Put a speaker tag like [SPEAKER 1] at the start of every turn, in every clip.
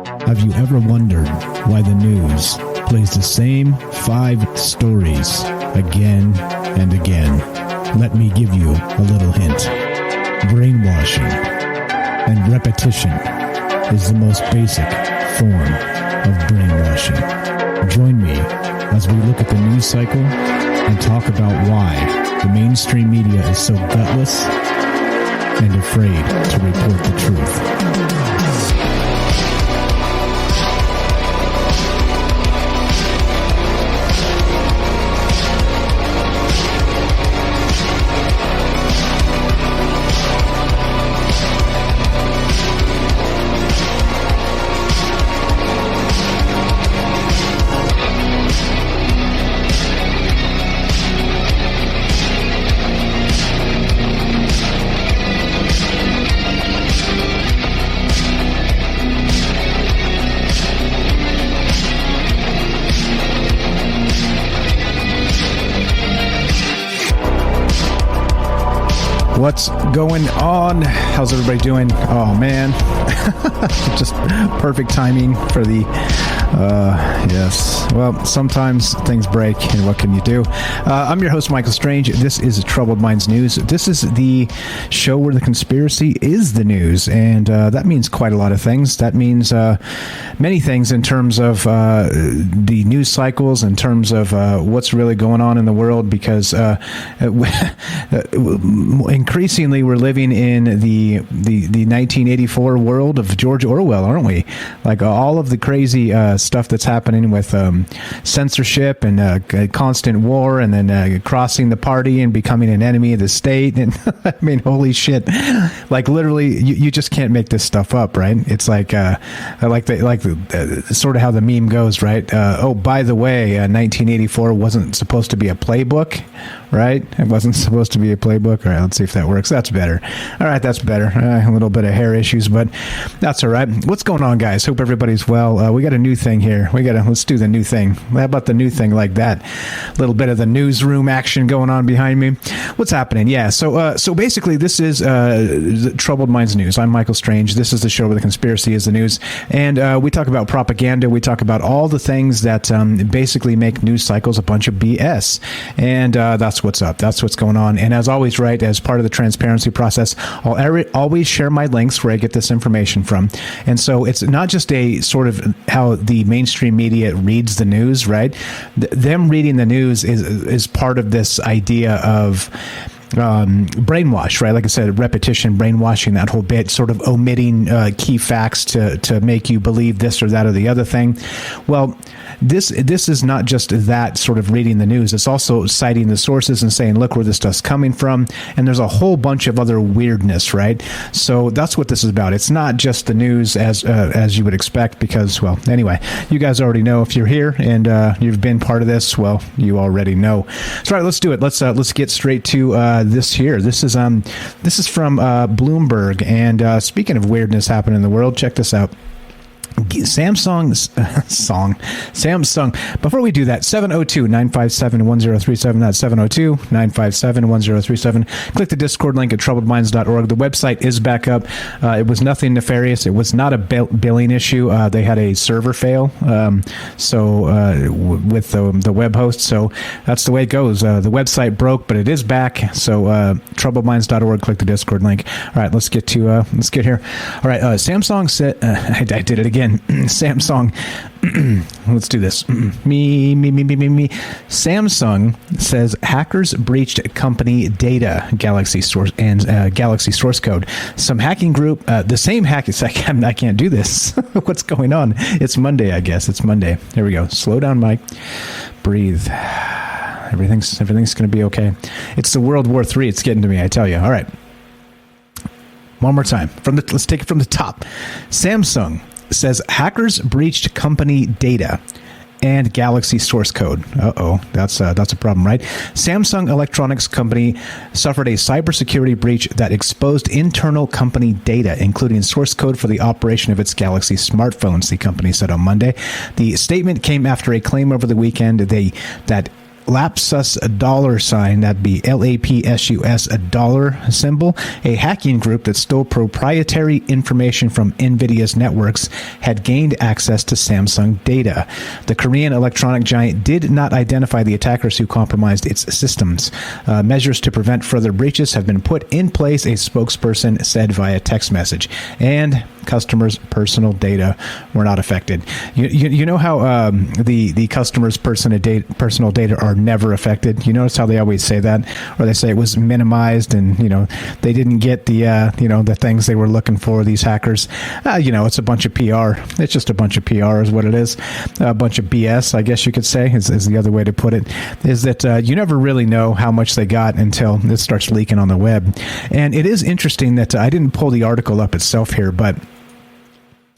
[SPEAKER 1] Have you ever wondered why the news plays the same 5 stories again and again? Let me give you a little hint. Brainwashing and repetition is the most basic form of brainwashing. Join me as we look at the news cycle and talk about why the mainstream media is so gutless and afraid to report the truth. What's going on? How's everybody doing? Oh man, just perfect timing for the yes. Well, sometimes things break, and what can you do? I'm your host, Michael Strange. This is Troubled Minds News. This is the show where the conspiracy is the news, and that means quite a lot of things. That means many things in terms of the news cycles, in terms of what's really going on in the world, because increasingly we're living in the 1984 world of George Orwell, aren't we? Like all of the crazy stuff that's happening with censorship and constant war, and then crossing the party and becoming an enemy of the state. And I mean, holy shit! Like literally, you just can't make this stuff up, right? It's like sort of how the meme goes, right? Oh, by the way, 1984 wasn't supposed to be a playbook, right? It wasn't supposed to be a playbook. All right, let's see if that works. That's better. All right, that's better. A little bit of hair issues, but that's all right. What's going on, guys? Hope everybody's well. We got a new thing here. Let's do the new thing. How about the new thing like that? A little bit of the newsroom action going on behind me. What's happening? Yeah. So basically, this is Troubled Minds News. I'm Michael Strange. This is the show where the conspiracy is the news, and we talk about propaganda. We talk about all the things that basically make news cycles a bunch of BS, and that's what's up. That's what's going on. And as always, right, as part of the transparency process, I'll always share my links where I get this information from. And so it's not just a sort of how the mainstream media reads the news, right? Them reading the news is part of this idea of brainwash, right? Like I said, repetition, brainwashing, that whole bit, sort of omitting key facts to make you believe this or that or the other thing. Well, this is not just that sort of reading the news. It's also citing the sources and saying, look where this stuff's coming from. And there's a whole bunch of other weirdness, right? So that's what this is about. It's not just the news as you would expect, because, well, anyway, you guys already know. If you're here and you've been part of this, well, you already know. So all right, let's do it. Let's get straight to this here. This is from Bloomberg. And speaking of weirdness happening in the world, check this out. Samsung. Before we do that, 702-957-1037. That's 702-957-1037. Click the Discord link at troubledminds.org. The website is back up. It was nothing nefarious. It was not a billing issue. They had a server fail. With the web host. So that's the way it goes. The website broke, but it is back. So troubledminds.org. Click the Discord link. All right, let's get here. All right, Samsung said. I did it again. Samsung, let's do this. Me. Samsung says hackers breached company data, Galaxy source code. Some hacking group, the same hack. It's like, I can't do this. What's going on? It's Monday, I guess. It's Monday. There we go. Slow down, Mike. Breathe. Everything's going to be okay. It's the World War III. It's getting to me, I tell you. All right. One more time. Let's take it from the top. Samsung says hackers breached company data and Galaxy source code. That's a problem, right? Samsung Electronics Company suffered a cybersecurity breach that exposed internal company data, including source code for the operation of its Galaxy smartphones, the company said on Monday. The statement came after a claim over the weekend that Lapsus $, that'd be LAPSUS, a dollar symbol, a hacking group that stole proprietary information from NVIDIA's networks, had gained access to Samsung data. The Korean electronic giant did not identify the attackers who compromised its systems. Measures to prevent further breaches have been put in place, a spokesperson said via text message. And customers' personal data were not affected. You know how the customers' personal data are never affected? You notice how they always say that? Or they say it was minimized and, they didn't get the, the things they were looking for, these hackers. It's a bunch of PR. It's just a bunch of PR is what it is. A bunch of BS, I guess you could say, is the other way to put it, is that you never really know how much they got until it starts leaking on the web. And it is interesting that I didn't pull the article up itself here, but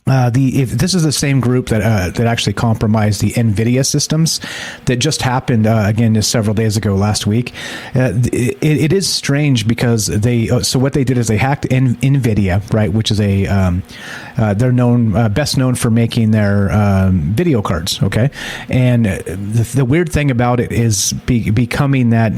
[SPEAKER 1] if this is the same group that actually compromised the NVIDIA systems that just happened again just several days ago last week. It is strange because so what they did is they hacked NVIDIA, right, which is they're best known for making their video cards, okay, and the weird thing about it is becoming that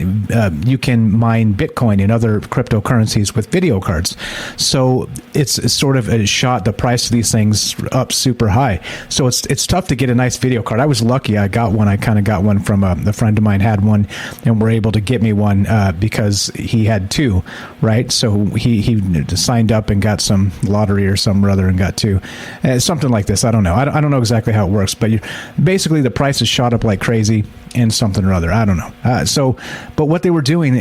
[SPEAKER 1] you can mine Bitcoin and other cryptocurrencies with video cards, so it's sort of shot the price of these things up super high. So it's tough to get a nice video card. I was lucky. I got one. I kind of got one from a friend of mine had one and were able to get me one because he had two, right? So he signed up and got some lottery or some other and got two. Something like this. I don't know. I don't know exactly how it works, but basically the price is shot up like crazy and something or other. I don't know. But what they were doing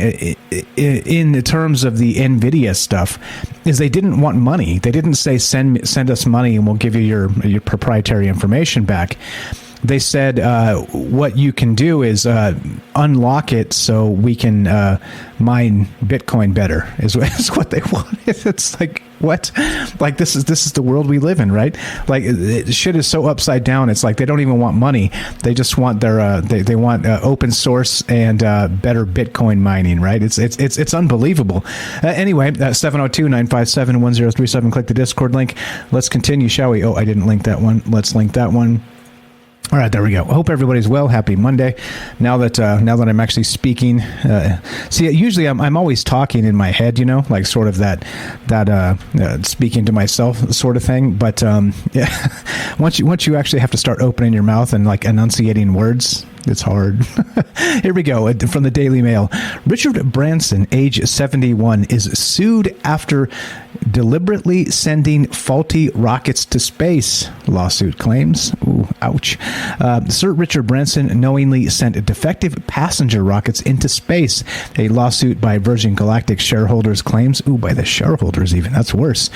[SPEAKER 1] in the terms of the NVIDIA stuff is they didn't want money. They didn't say send us money and we'll give you your proprietary information back. They said what you can do is unlock it so we can mine Bitcoin better is what they want. It's like, what? Like this is the world we live in, right? Like shit is so upside down. It's like they don't even want money. They just want their they want open source and better Bitcoin mining, right? It's unbelievable. Anyway, 702-957-1037. Click the Discord link. Let's continue, shall we? Oh, I didn't link that one. Let's link that one. All right, there we go. I hope everybody's well. Happy Monday. Now that I'm actually speaking, see, usually I'm always talking in my head, like sort of that speaking to myself sort of thing. But yeah, once you actually have to start opening your mouth and like enunciating words, it's hard. Here we go. From the Daily Mail. Richard Branson, age 71, is sued after deliberately sending faulty rockets to space, lawsuit claims. Ooh, ouch. Sir Richard Branson knowingly sent defective passenger rockets into space. A lawsuit by Virgin Galactic shareholders claims. Ooh, by the shareholders even. That's worse.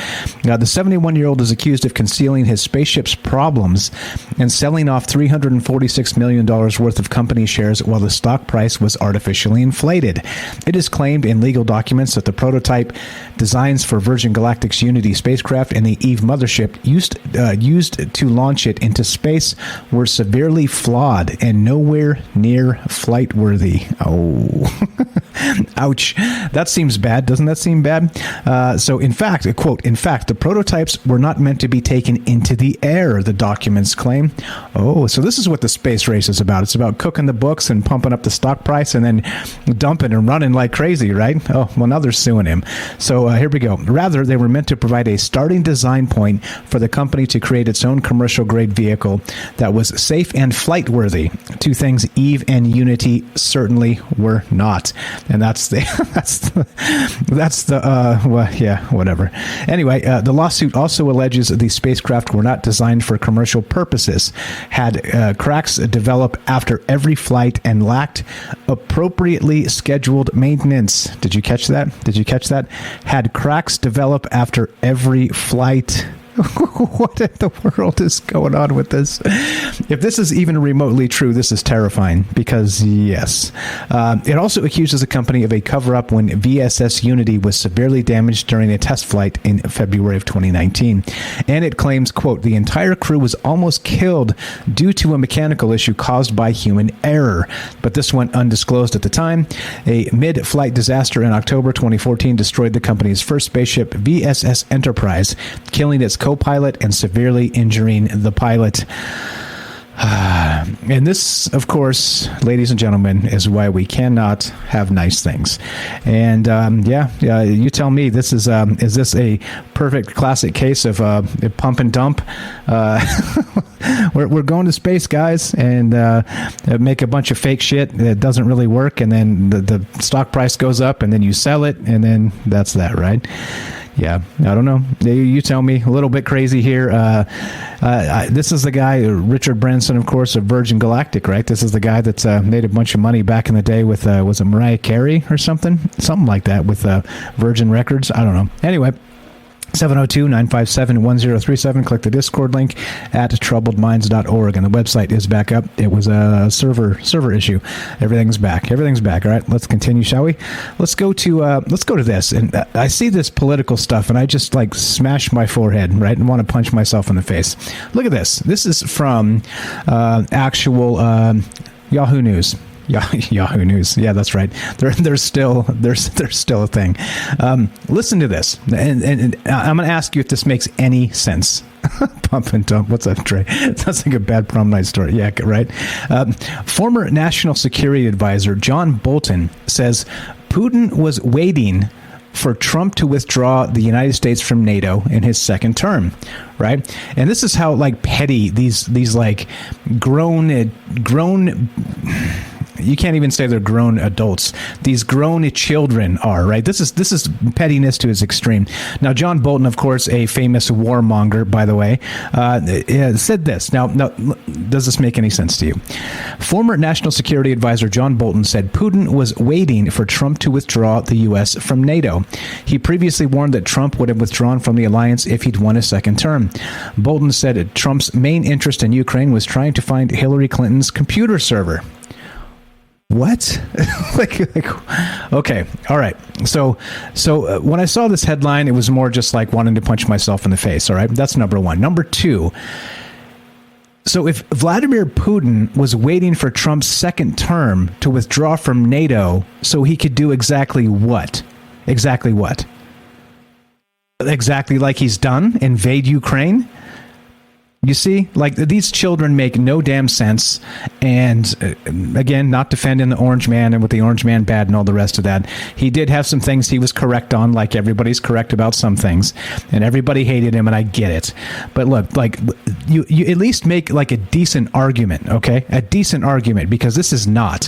[SPEAKER 1] The 71-year-old is accused of concealing his spaceship's problems and selling off $346 million worth of company shares while the stock price was artificially inflated. It is claimed in legal documents that the prototype designs for Virgin Galactic's Unity spacecraft and the Eve mothership used to launch it into space were severely flawed and nowhere near flight worthy. Oh, ouch. That seems bad. Doesn't that seem bad? So in fact, quote, in fact, the prototypes were not meant to be taken into the air, the documents claim. Oh, so this is what the space race is about. It's about cooking the books and pumping up the stock price and then dumping and running like crazy, right? Oh, well, now they're suing him. So here we go. Rather, they were meant to provide a starting design point for the company to create its own commercial-grade vehicle that was safe and flight-worthy. Two things Eve and Unity certainly were not. And that's the well, yeah, whatever. Anyway, the lawsuit also alleges the spacecraft were not designed for commercial purposes, had cracks develop after every flight, and lacked appropriately scheduled maintenance. Did you catch that? Had cracks develop after every flight. What in the world is going on with this? If this is even remotely true, this is terrifying because, yes. It also accuses the company of a cover-up when VSS Unity was severely damaged during a test flight in February of 2019. And it claims, quote, the entire crew was almost killed due to a mechanical issue caused by human error. But this went undisclosed at the time. A mid-flight disaster in October 2014 destroyed the company's first spaceship, VSS Enterprise, killing its co-pilot and severely injuring the pilot. And this, of course, ladies and gentlemen, is why we cannot have nice things. And you tell me, this is this a perfect classic case of a pump and dump? We're going to space, guys, and make a bunch of fake shit that doesn't really work, and then the stock price goes up, and then you sell it, and then that's that, right? Yeah, I don't know. You tell me. A little bit crazy here. This is the guy, Richard Branson, of course, of Virgin Galactic, right? This is the guy that's made a bunch of money back in the day with, was it Mariah Carey or something? Something like that with Virgin Records. I don't know. Anyway. 702-957-1037. Click the Discord link at troubledminds.org, and the website is back up. It was a server issue. Everything's back. All right, let's continue, shall we? Let's go to this. And I see this political stuff, and I just like smash my forehead, right, and want to punch myself in the face. Look at this. This is from actual Yahoo News. Yahoo News. Yeah, that's right. There's still a thing. Listen to this, and I'm going to ask you if this makes any sense. Pump and dump. What's up, Trey? That's like a bad prom night story. Yeah, right. Former National Security Advisor John Bolton says Putin was waiting for Trump to withdraw the United States from NATO in his second term, right? And this is how like petty these like grown. You can't even say they're grown adults. These grown children are, right? This is pettiness to its extreme. Now, John Bolton, of course, a famous warmonger, by the way, said this. Now, does this make any sense to you? Former National Security Advisor John Bolton said Putin was waiting for Trump to withdraw the U.S. from NATO. He previously warned that Trump would have withdrawn from the alliance if he'd won a second term. Bolton said Trump's main interest in Ukraine was trying to find Hillary Clinton's computer server. What? Okay. All right. So when I saw this headline, it was more just like wanting to punch myself in the face. All right. That's number one. Number two. So if Vladimir Putin was waiting for Trump's second term to withdraw from NATO so he could do exactly what? Exactly like he's done? Invade Ukraine? You see, like these children make no damn sense. And again, not defending the Orange Man and with the Orange Man bad and all the rest of that. He did have some things he was correct on, like everybody's correct about some things. And everybody hated him, and I get it. But look, like you at least make like a decent argument, okay? A decent argument, because this is not.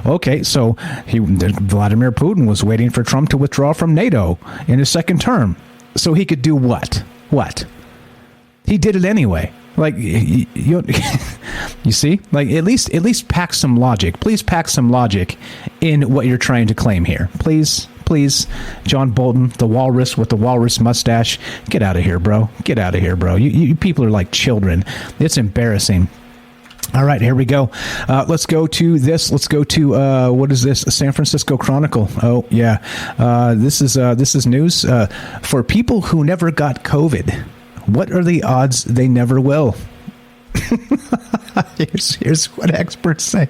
[SPEAKER 1] Okay, so Vladimir Putin was waiting for Trump to withdraw from NATO in his second term. So he could do what? What? He did it anyway. Like you see, like at least pack some logic. Please pack some logic in what you're trying to claim here. Please, John Bolton, the walrus with the walrus mustache, get out of here, bro. You people are like children. It's embarrassing. All right, here we go. Let's go to this. Let's go to what is this? San Francisco Chronicle. Oh yeah, this is news for people who never got COVID. What are the odds they never will? Here's what experts say.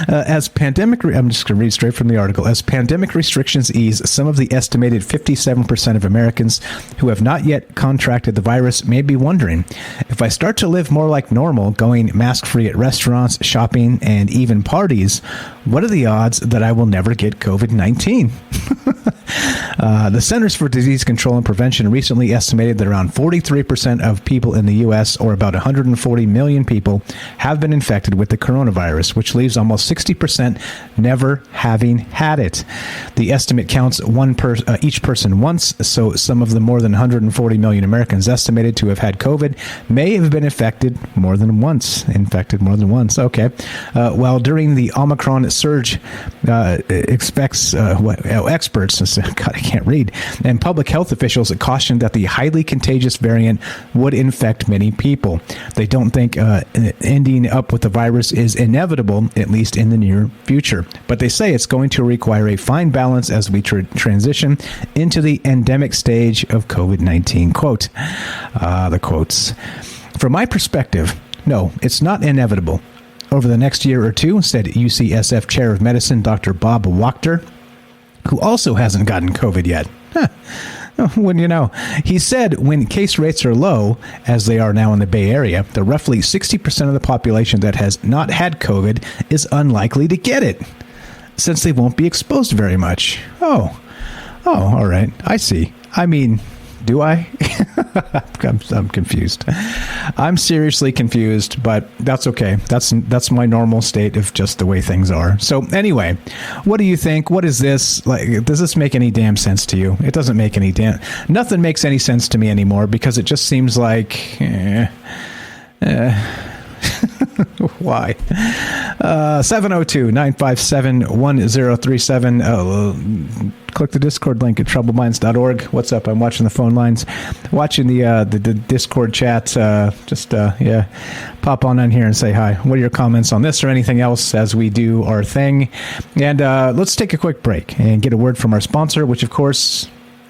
[SPEAKER 1] As pandemic, I'm just going to read straight from the article. As pandemic restrictions ease, some of the estimated 57% of Americans who have not yet contracted the virus may be wondering, if I start to live more like normal, going mask-free at restaurants, shopping, and even parties, what are the odds that I will never get COVID-19? The Centers for Disease Control and Prevention recently estimated that around 43% of people in the U.S., or about 140 million people, have been infected with the coronavirus, which leaves almost 60% never having had it. The estimate counts each person once, so some of the more than 140 million Americans estimated to have had COVID may have been infected more than once. Okay. While during the Omicron surge, experts, God, I can't read, and public health officials cautioned that the highly contagious variant would infect many people. They don't think ending up with the virus is inevitable, at least in the near future. But they say it's going to require a fine balance as we transition into the endemic stage of COVID-19. Quote, the quotes. From my perspective, no, it's not inevitable. Over the next year or two, said UCSF Chair of Medicine Dr. Bob Wachter, who also hasn't gotten COVID yet. Wouldn't you know? He said when case rates are low, as they are now in the Bay Area, the roughly 60% of the population that has not had COVID is unlikely to get it, since they won't be exposed very much. Oh, all right. I see. I mean, do I? I'm confused. I'm seriously confused, but that's okay. That's my normal state of just the way things are. So anyway, what do you think? What is this? Like, does this make any damn sense to you? It doesn't make any nothing makes any sense to me anymore, because it just seems like why? 702-957-1037. Click the Discord link at troubledminds.org. What's up? I'm watching the phone lines, watching the Discord chat. Pop on here and say hi. What are your comments on this or anything else as we do our thing? And let's take a quick break and get a word from our sponsor, which of course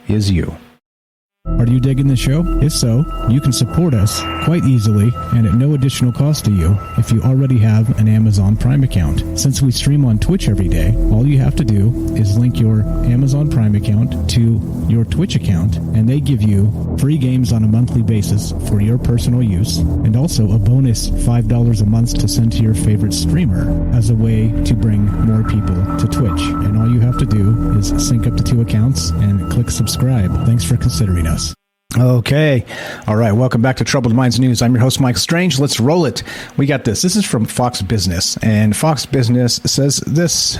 [SPEAKER 1] is you. Are you digging the show? If so, you can support us quite easily and at no additional cost to you if you already have an Amazon Prime account. Since we stream on Twitch every day, all you have to do is link your Amazon Prime account to your Twitch account, and they give you free games on a monthly basis for your personal use, and also a bonus $5 a month to send to your favorite streamer as a way to bring more people to Twitch. And all you have to do is sync up the two accounts and click subscribe. Thanks for considering us. Okay. All right. Welcome back to Troubled Minds News. I'm your host, Mike Strange. Let's roll it. We got this. This is from Fox Business. And Fox Business says this.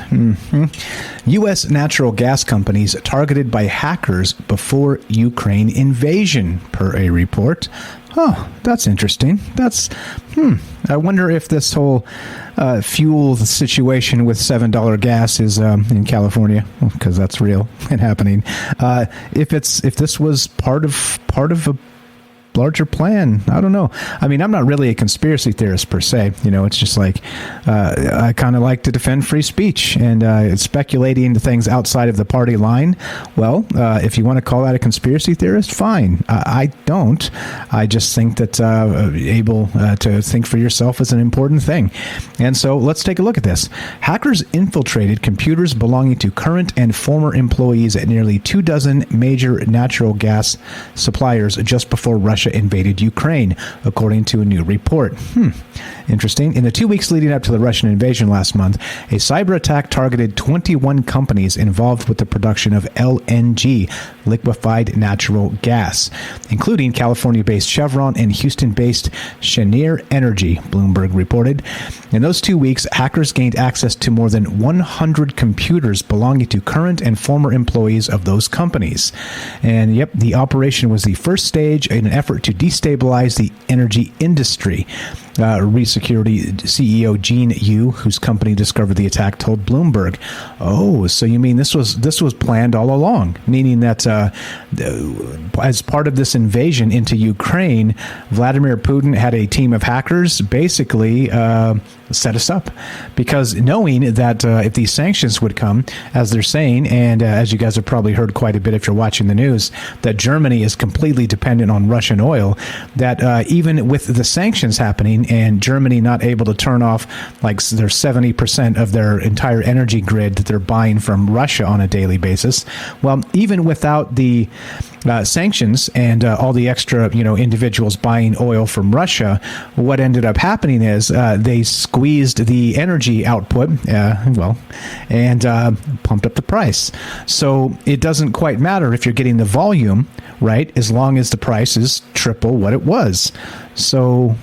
[SPEAKER 1] U.S. natural gas companies targeted by hackers before Ukraine invasion, per a report. Oh, that's interesting. I wonder if this whole fuel situation with $7 gas is in California, because that's real and happening. If this was part of a larger plan, I don't know. I mean, I'm not really a conspiracy theorist per se. It's just like I kind of like to defend free speech, and speculating to things outside of the party line. Well, if you want to call that a conspiracy theorist, fine. I don't. I just think that able to think for yourself is an important thing. And so let's take a look at this. Hackers infiltrated computers belonging to current and former employees at nearly 24 major natural gas suppliers just before Russia invaded Ukraine, according to a new report. Interesting. In the 2 weeks leading up to the Russian invasion last month, a cyber attack targeted 21 companies involved with the production of LNG, liquefied natural gas, including California-based Chevron and Houston-based Cheniere Energy, Bloomberg reported. In those 2 weeks, hackers gained access to more than 100 computers belonging to current and former employees of those companies. And yep, the operation was the first stage in an effort to destabilize the energy industry. Resecurity CEO Gene Yu, whose company discovered the attack, told Bloomberg. Oh, so you mean this was planned all along? Meaning that as part of this invasion into Ukraine, Vladimir Putin had a team of hackers basically set us up, because knowing that if these sanctions would come, as they're saying, and as you guys have probably heard quite a bit if you're watching the news, that Germany is completely dependent on Russian oil, that even with the sanctions happening and Germany not able to turn off like their 70% of their entire energy grid that they're buying from Russia on a daily basis, well, even without the sanctions and all the extra, individuals buying oil from Russia, what ended up happening is they squeezed the energy output, and pumped up the price. So it doesn't quite matter if you're getting the volume, right, as long as the price is triple what it was. So,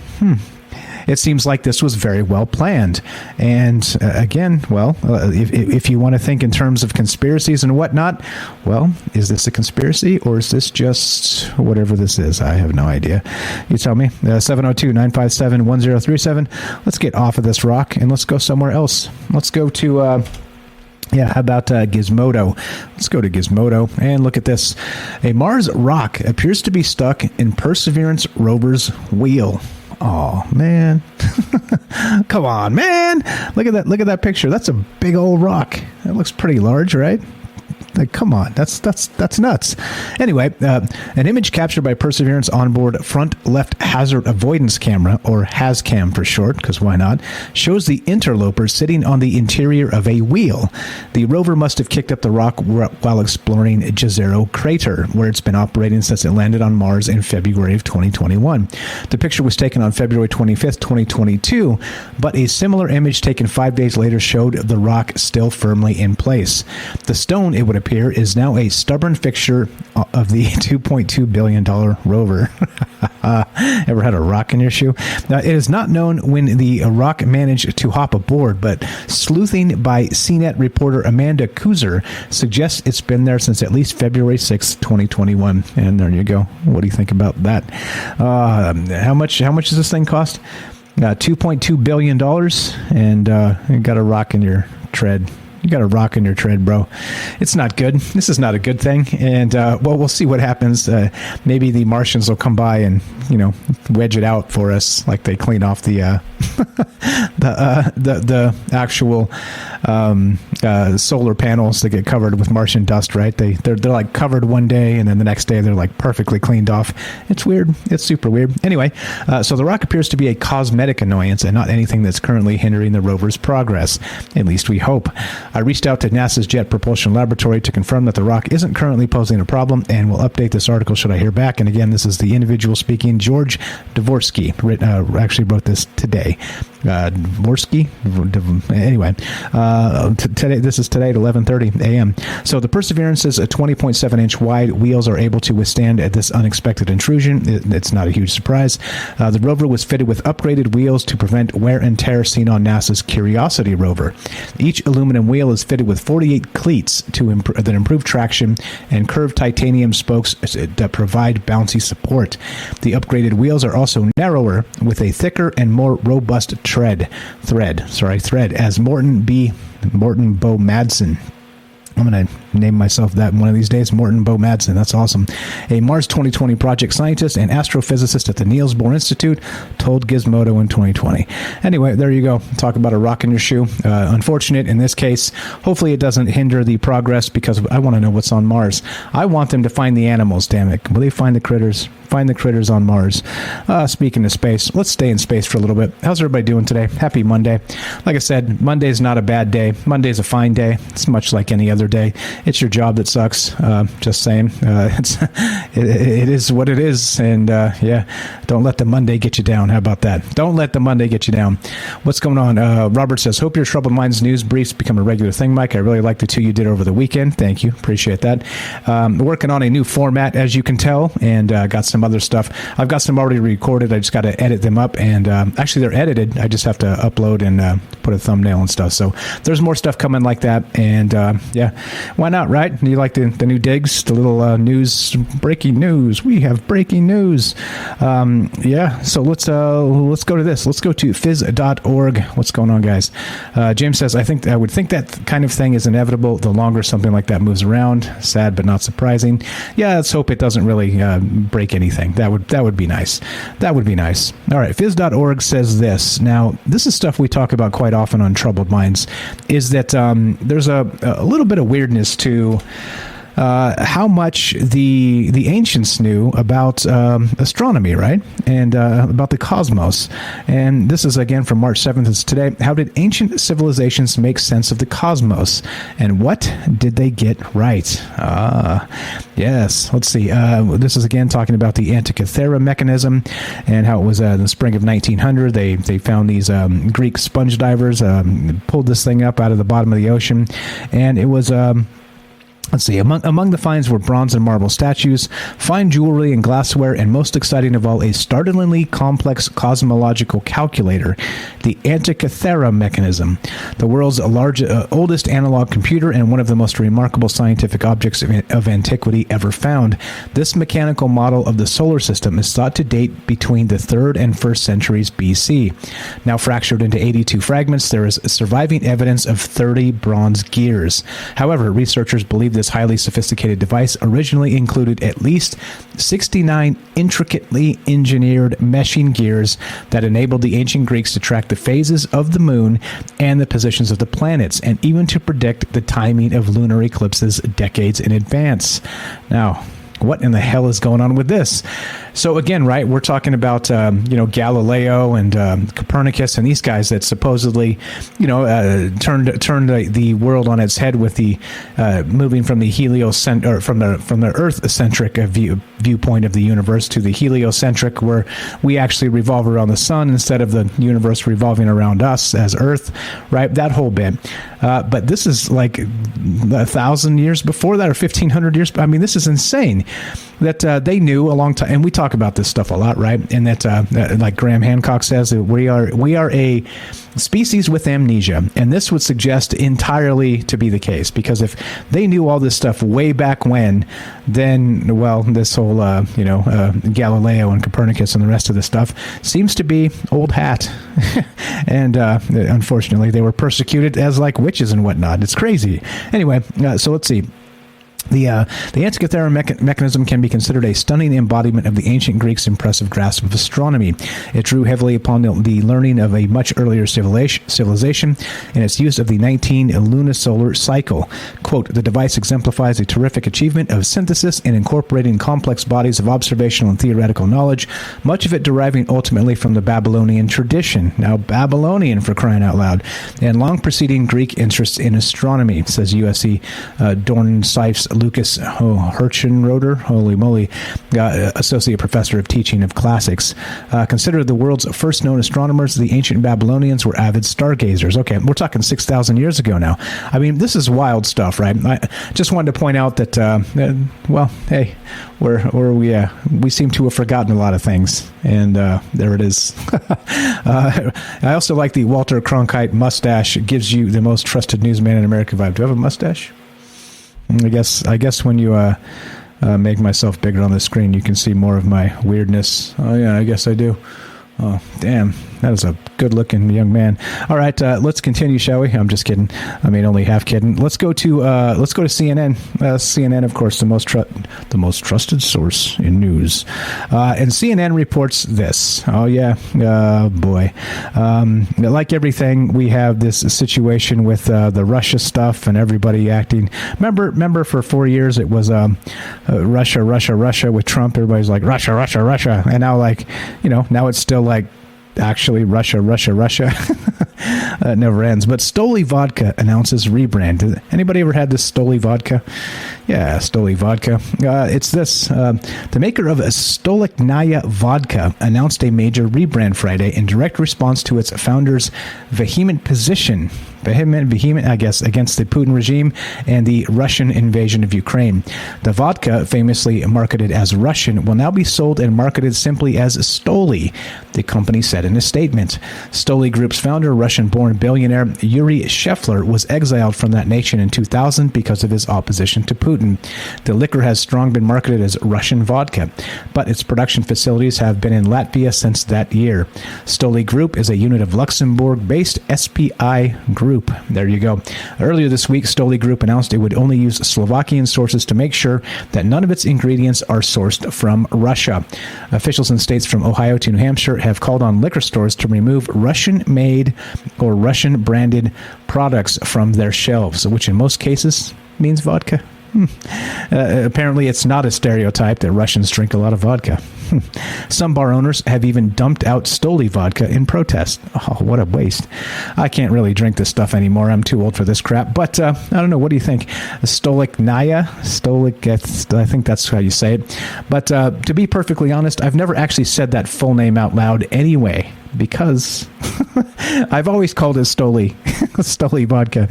[SPEAKER 1] it seems like this was very well planned. And again, if you want to think in terms of conspiracies and whatnot, well, is this a conspiracy or is this just whatever this is? I have no idea. You tell me. 702-957-1037. Let's get off of this rock and let's go somewhere else. Let's go to... how about Gizmodo? Let's go to Gizmodo and look at this. A Mars rock appears to be stuck in Perseverance rover's wheel. Oh, man. Come on, man. Look at that picture. That's a big old rock. That looks pretty large, right? Like, come on, that's nuts. Anyway, an image captured by Perseverance onboard front left hazard avoidance camera, or HazCam for short, because why not, shows the interloper sitting on the interior of a wheel. The rover must have kicked up the rock while exploring Jezero crater, where it's been operating since it landed on Mars in February of 2021. The picture was taken on February 25th, 2022, but a similar image taken 5 days later showed the rock still firmly in place. The stone, it would appear, is now a stubborn fixture of the $2.2 billion rover. Ever had a rock in your shoe? Now, it is not known when the rock managed to hop aboard, but sleuthing by CNET reporter Amanda Kuzer suggests it's been there since at least February 6, 2021. And there you go. What do you think about that? How much does this thing cost? $2.2 billion, and you got a rock in your tread. You got a rock in your tread, bro. It's not good. This is not a good thing. And, well, we'll see what happens. Maybe the Martians will come by and, wedge it out for us, like they clean off the the actual solar panels that get covered with Martian dust, right? They're like covered one day, and then the next day they're like perfectly cleaned off. It's weird. It's super weird. Anyway, so the rock appears to be a cosmetic annoyance and not anything that's currently hindering the rover's progress. At least we hope. I reached out to NASA's Jet Propulsion Laboratory to confirm that the rock isn't currently posing a problem, and will update this article should I hear back. And again, this is the individual speaking, George Dvorsky, actually wrote this today. Dvorsky? Anyway, today, this is today at 11:30 a.m. So the Perseverance's 20.7-inch wide wheels are able to withstand this unexpected intrusion. It's not a huge surprise. The rover was fitted with upgraded wheels to prevent wear and tear seen on NASA's Curiosity rover. Each aluminum wheel is fitted with 48 cleats that improve traction and curved titanium spokes that provide bouncy support. The upgraded wheels are also narrower with a thicker and more robust thread, as Morton Bo Madsen. I'm going to name myself that one of these days, Morton Bo Madsen. That's awesome. A Mars 2020 project scientist and astrophysicist at the Niels Bohr Institute told Gizmodo in 2020. Anyway, there you go. Talk about a rock in your shoe. Unfortunate in this case. Hopefully it doesn't hinder the progress, because I want to know what's on Mars. I want them to find the animals, damn it. Will they find the critters? Find the critters on Mars. Speaking of space, let's stay in space for a little bit. How's everybody doing today? Happy Monday. Like I said, Monday's not a bad day. Monday's a fine day. It's much like any other day. It's your job that sucks. Just saying. It is what it is. And don't let the Monday get you down. How about that? Don't let the Monday get you down. What's going on? Robert says, hope your Troubled Minds news briefs become a regular thing, Mike. I really like the two you did over the weekend. Thank you. Appreciate that. Working on a new format, as you can tell, and got some other stuff. I've got some already recorded. I just got to edit them up, and actually they're edited. I just have to upload and put a thumbnail and stuff. So there's more stuff coming like that, and why not, right? You like the new digs, the little news, breaking news. We have breaking news. So let's go to this. Let's go to phys.org. What's going on, guys? James says, I would think that kind of thing is inevitable the longer something like that moves around. Sad but not surprising. Yeah, let's hope it doesn't really break anything. That would be nice. That would be nice. All right, phys.org says this. Now, this is stuff we talk about quite often on Troubled Minds, is that there's a little bit of weirdness to how much the ancients knew about astronomy, right? And about the cosmos. And this is again from March 7th. It's today. How did ancient civilizations make sense of the cosmos? And what did they get right? Yes. Let's see. This is again talking about the Antikythera mechanism and how it was in the spring of 1900. They found these Greek sponge divers, pulled this thing up out of the bottom of the ocean, and it was... Let's see, among the finds were bronze and marble statues, fine jewelry and glassware, and most exciting of all, a startlingly complex cosmological calculator, the Antikythera mechanism, the world's oldest analog computer and one of the most remarkable scientific objects of antiquity ever found. This mechanical model of the solar system is thought to date between the 3rd and 1st centuries BC. Now fractured into 82 fragments, there is surviving evidence of 30 bronze gears. However, researchers believe this this highly sophisticated device originally included at least 69 intricately engineered meshing gears that enabled the ancient Greeks to track the phases of the moon and the positions of the planets, and even to predict the timing of lunar eclipses decades in advance. Now, what in the hell is going on with this? So again, right, we're talking about, Galileo and Copernicus and these guys that supposedly, turned the world on its head with the moving from the from the Earth-centric viewpoint of the universe to the heliocentric, where we actually revolve around the sun instead of the universe revolving around us as Earth, right? That whole bit. But this is like 1,000 years before that, or 1,500 years. I mean, this is insane that they knew a long time. And we talk about this stuff a lot, right? And that, like Graham Hancock says, that we are a species with amnesia. And this would suggest entirely to be the case, because if they knew all this stuff way back when, then, well, this whole, Galileo and Copernicus and the rest of this stuff seems to be old hat. And unfortunately, they were persecuted as like witches and whatnot. It's crazy. Anyway, so let's see. The Antikythera mechanism can be considered a stunning embodiment of the ancient Greeks' impressive grasp of astronomy. It drew heavily upon the learning of a much earlier civilization and its use of the 19 lunisolar cycle. Quote, the device exemplifies a terrific achievement of synthesis in incorporating complex bodies of observational and theoretical knowledge, much of it deriving ultimately from the Babylonian tradition. Now, Babylonian, for crying out loud, and long preceding Greek interests in astronomy, says USC Dorn Seif's Lucas Hirschenroder, holy moly, associate professor of teaching of classics. Considered the world's first known astronomers, the ancient Babylonians were avid stargazers. Okay, we're talking 6,000 years ago now. I mean, this is wild stuff, right? I just wanted to point out that, hey, we seem to have forgotten a lot of things, and there it is. I also like the Walter Cronkite mustache. It gives you the most trusted newsman in America vibe. Do I have a mustache? I guess when you make myself bigger on the screen, you can see more of my weirdness. Oh yeah, I guess I do. Oh, damn. That is a good-looking young man. All right, let's continue, shall we? I'm just kidding. I mean, only half kidding. Let's go to CNN. CNN, of course, the most trusted source in news. And CNN reports this. Oh yeah, boy. Like everything, we have this situation with the Russia stuff and everybody acting. Remember, for 4 years it was Russia with Trump. Everybody's like Russia, and now now it's still like actually Russia. It never ends. But Stoli Vodka announces rebrand. Anybody ever had this Stoli Vodka? Yeah, Stoli Vodka. It's this. The maker of Stolichnaya Vodka announced a major rebrand Friday in direct response to its founder's vehement, I guess, against the Putin regime and the Russian invasion of Ukraine. The vodka, famously marketed as Russian, will now be sold and marketed simply as Stoli, the company said in a statement. Stoli Group's founder, Russian-born billionaire Yuri Shefler, was exiled from that nation in 2000 because of his opposition to Putin. The liquor has strongly been marketed as Russian vodka, but its production facilities have been in Latvia since that year. Stoli Group is a unit of Luxembourg-based SPI Group. There you go. Earlier this week, Stoli Group announced it would only use Slovakian sources to make sure that none of its ingredients are sourced from Russia. Officials in states from Ohio to New Hampshire have called on liquor stores to remove Russian-made or Russian-branded products from their shelves, which in most cases means vodka. Apparently, it's not a stereotype that Russians drink a lot of vodka. Some bar owners have even dumped out Stoli vodka in protest. Oh, what a waste. I can't really drink this stuff anymore. I'm too old for this crap. But I don't know. What do you think? Stolichnaya? I think that's how you say it. But to be perfectly honest, I've never actually said that full name out loud anyway, because I've always called it Stoli vodka.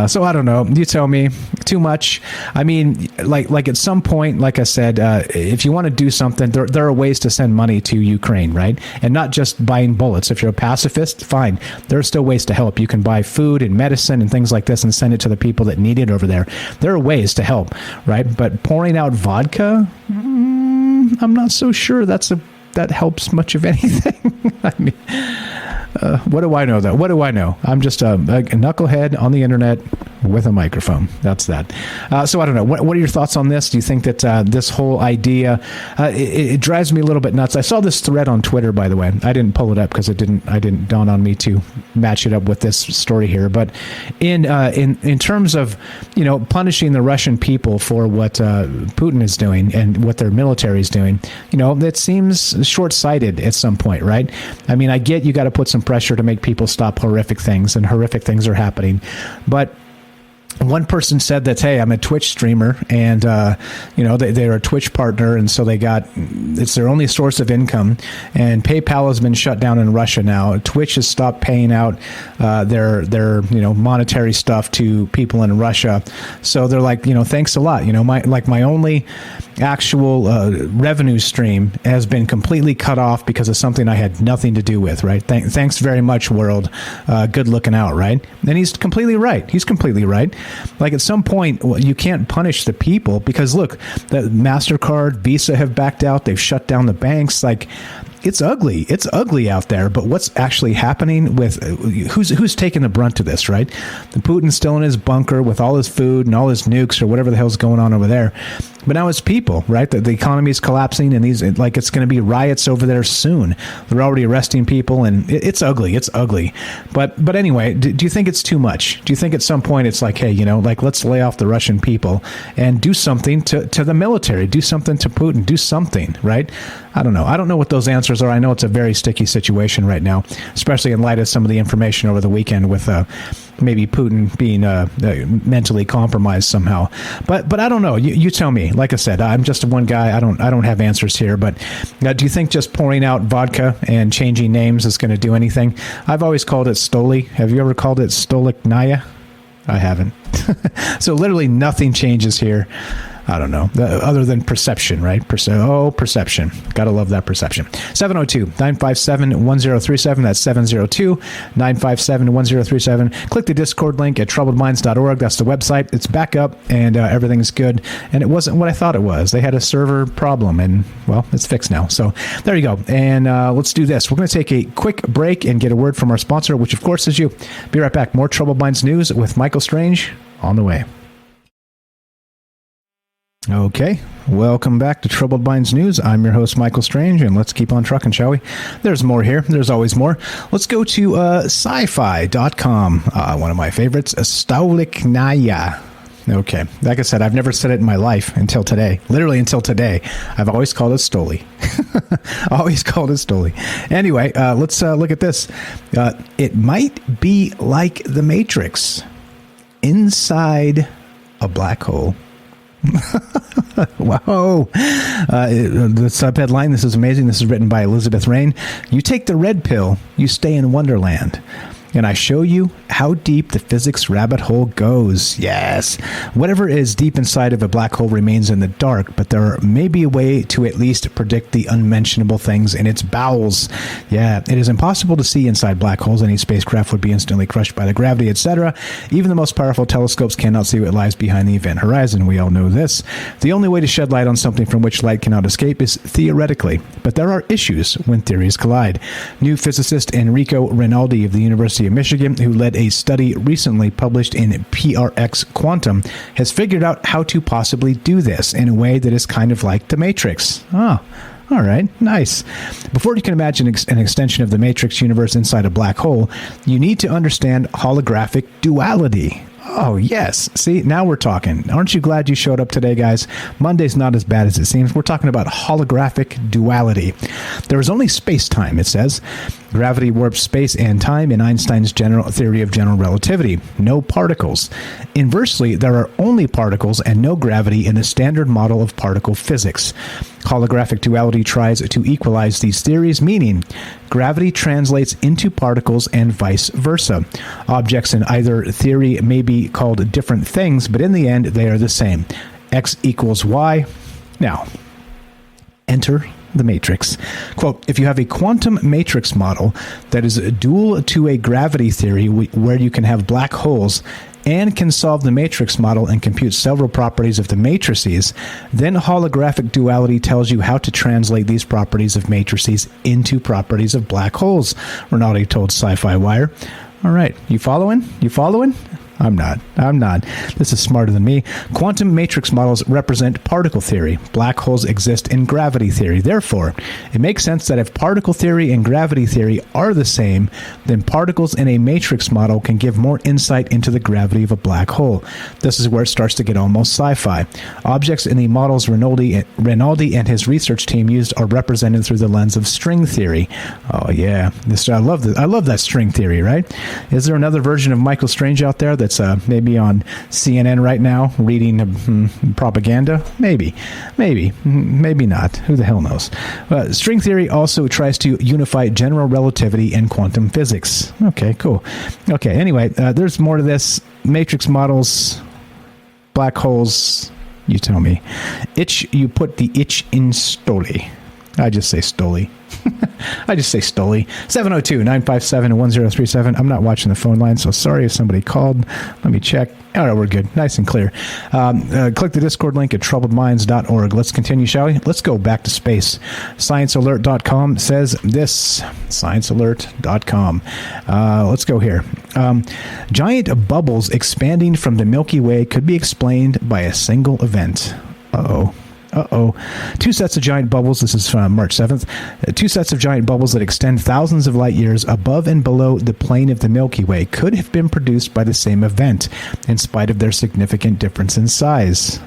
[SPEAKER 1] So I don't know. You tell me. Too much. I mean, like at some point, like I said, if you want to do something, there are ways to send money to Ukraine, right? And not just buying bullets. If you're a pacifist, fine. There are still ways to help. You can buy food and medicine and things like this and send it to the people that need it over there. There are ways to help, right? But pouring out vodka, I'm not so sure that helps much of anything. I mean, what do I know, though? What do I know? I'm just a knucklehead on the internet with a microphone. That's that. So I don't know. What are your thoughts on this? Do you think that this whole idea, it drives me a little bit nuts? I saw this thread on Twitter, by the way. I didn't pull it up because I didn't dawn on me to match it up with this story here. But in terms of, punishing the Russian people for what Putin is doing and what their military is doing, that seems short-sighted at some point, right? I mean, I get you got to put some pressure to make people stop horrific things, and horrific things are happening. But one person said that, hey, I'm a Twitch streamer, and they're a Twitch partner, and so it's their only source of income. And PayPal has been shut down in Russia now. Twitch has stopped paying out their monetary stuff to people in Russia. So they're like, thanks a lot. My only actual revenue stream has been completely cut off because of something I had nothing to do with. Right? Thanks very much, world. Good looking out. Right? And he's completely right. Like, at some point, you can't punish the people because, look, the MasterCard, Visa have backed out. They've shut down the banks. Like, it's ugly. It's ugly out there. But what's actually happening with who's taking the brunt of this, right? The Putin's still in his bunker with all his food and all his nukes or whatever the hell's going on over there. But now it's people, right? The economy is collapsing, and it's going to be riots over there soon. They're already arresting people, and it's ugly. It's ugly. But anyway, do you think it's too much? Do you think at some point it's like, hey, let's lay off the Russian people and do something to the military, do something to Putin, do something, right? I don't know. I don't know what those answers are. I know it's a very sticky situation right now, especially in light of some of the information over the weekend with maybe Putin being mentally compromised somehow. But I don't know. You tell me. Like I said, I'm just one guy. I don't have answers here. But do you think just pouring out vodka and changing names is going to do anything? I've always called it Stoli. Have you ever called it Stolichnaya? I haven't. So literally nothing changes here. I don't know, other than perception, right? Perception. Gotta love that perception. 702-957-1037. That's 702-957-1037. Click the Discord link at troubledminds.org. That's the website. It's back up, and everything's good. And it wasn't what I thought it was. They had a server problem, and, well, it's fixed now. So there you go. And let's do this. We're going to take a quick break and get a word from our sponsor, which, of course, is you. Be right back. More Troubled Minds news with Michael Strange on the way. Okay, welcome back to Troubled Minds News. I'm your host, Michael Strange, and let's keep on trucking, shall we? There's more here. There's always more. Let's go to sci-fi.com. One of my favorites, Stolichnaya. Okay, like I said, I've never said it in my life until today. Literally until today. I've always called it Stoli. Always called it Stoli. Anyway, let's look at this. It might be like the Matrix inside a black hole. Wow. The subheadline, this is amazing. This is written by Elizabeth Rain. You take the red pill, you stay in Wonderland. And I show you how deep the physics rabbit hole goes. Yes. Whatever is deep inside of a black hole remains in the dark, but there may be a way to at least predict the unmentionable things in its bowels. Yeah, it is impossible to see inside black holes. Any spacecraft would be instantly crushed by the gravity, etc. Even the most powerful telescopes cannot see what lies behind the event horizon. We all know this. The only way to shed light on something from which light cannot escape is theoretically. But there are issues when theories collide. New physicist Enrico Rinaldi of the University of Michigan, who led a study recently published in PRX Quantum, has figured out how to possibly do this in a way that is kind of like the Matrix. Oh, all right, nice. Before you can imagine an extension of the Matrix universe inside a black hole, you need to understand holographic duality. Oh, yes. See, now we're talking. Aren't you glad you showed up today, guys? Monday's not as bad as it seems. We're talking about holographic duality. There is only space-time, it says. Gravity warps space and time in Einstein's general theory of general relativity. No particles. Inversely, there are only particles and no gravity in the standard model of particle physics. Holographic duality tries to equalize these theories, meaning gravity translates into particles and vice versa. Objects in either theory may be called different things, but in the end, they are the same. X equals Y. Now, enter the matrix. Quote, if you have a quantum matrix model that is dual to a gravity theory where you can have black holes and can solve the matrix model and compute several properties of the matrices, then holographic duality tells you how to translate these properties of matrices into properties of black holes, Rinaldi told Sci-Fi Wire. All right, you following? You following? I'm not. This is smarter than me. Quantum matrix models represent particle theory. Black holes exist in gravity theory. Therefore, it makes sense that if particle theory and gravity theory are the same, then particles in a matrix model can give more insight into the gravity of a black hole. This is where it starts to get almost sci-fi. Objects in the models Rinaldi and his research team used are represented through the lens of string theory. Oh yeah, I love that string theory, right? Is there another version of Michael Strange out there that's maybe on CNN right now reading propaganda? Maybe not. Who the hell knows? String theory also tries to unify general relativity and quantum physics. Okay, cool. Okay, anyway, there's more to this. Matrix models, black holes, you tell me. You put the itch in Stoli. I just say Stoli. 702-957-1037. I'm not watching the phone line, so sorry if somebody called. Let me check. Oh, no, we're good. Nice and clear. Click the Discord link at troubledminds.org. Let's continue, shall we? Let's go back to space. ScienceAlert.com says this. ScienceAlert.com. Let's go here. Giant bubbles expanding from the Milky Way could be explained by a single event. Uh-oh. Two sets of giant bubbles, this is from March 7th, two sets of giant bubbles that extend thousands of light years above and below the plane of the Milky Way could have been produced by the same event, in spite of their significant difference in size.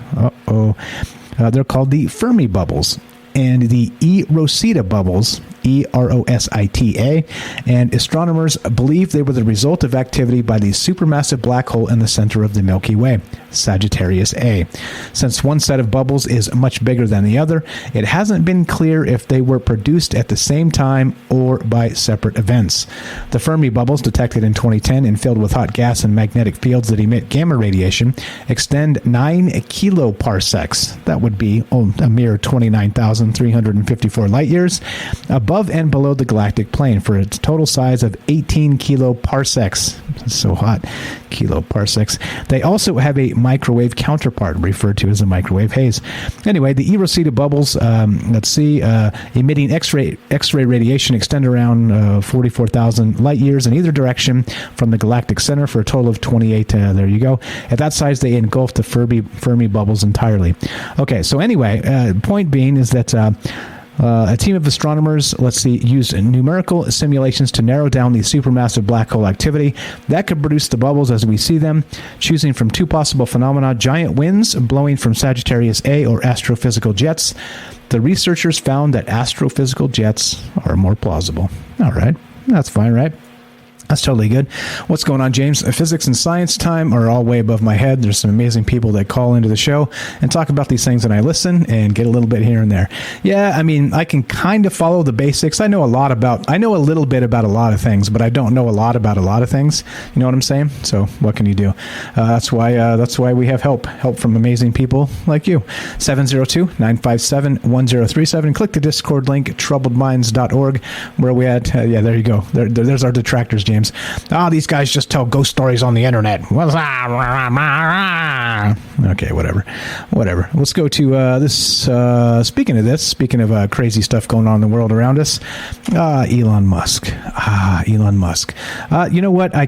[SPEAKER 1] They're called the Fermi bubbles and the E-Rosita bubbles, E-R-O-S-I-T-A, and astronomers believe they were the result of activity by the supermassive black hole in the center of the Milky Way, Sagittarius A. Since one set of bubbles is much bigger than the other, it hasn't been clear if they were produced at the same time or by separate events. The Fermi bubbles, detected in 2010 and filled with hot gas and magnetic fields that emit gamma radiation, extend 9 kiloparsecs. That would be a mere 29,354 light years above and below the galactic plane for a total size of 18 kiloparsecs. It's so hot. Kiloparsecs. They also have a microwave counterpart referred to as a microwave haze. Anyway, the E-Rosita bubbles, emitting X-ray radiation, extend around 44,000 light years in either direction from the galactic center for a total of 28. There you go. At that size, they engulf the Fermi bubbles entirely. Okay, so anyway, point being is that a team of astronomers, used numerical simulations to narrow down the supermassive black hole activity that could produce the bubbles as we see them, choosing from two possible phenomena: giant winds blowing from Sagittarius A or astrophysical jets. The researchers found that astrophysical jets are more plausible. All right, that's fine, right? That's totally good. What's going on, James? Physics and science time are all way above my head. There's some amazing people that call into the show and talk about these things, and I listen and get a little bit here and there. Yeah, I mean, I can kind of follow the basics. I know a little bit about a lot of things, but I don't know a lot about a lot of things. You know what I'm saying? So what can you do? That's why we have help from amazing people like you. 702-957-1037. Click the Discord link, troubledminds.org. Where are we at? Yeah, there you go. There's our detractors, James. These guys just tell ghost stories on the internet. Okay, whatever. Let's go to this. Speaking of crazy stuff going on in the world around us, Elon Musk. You know what? I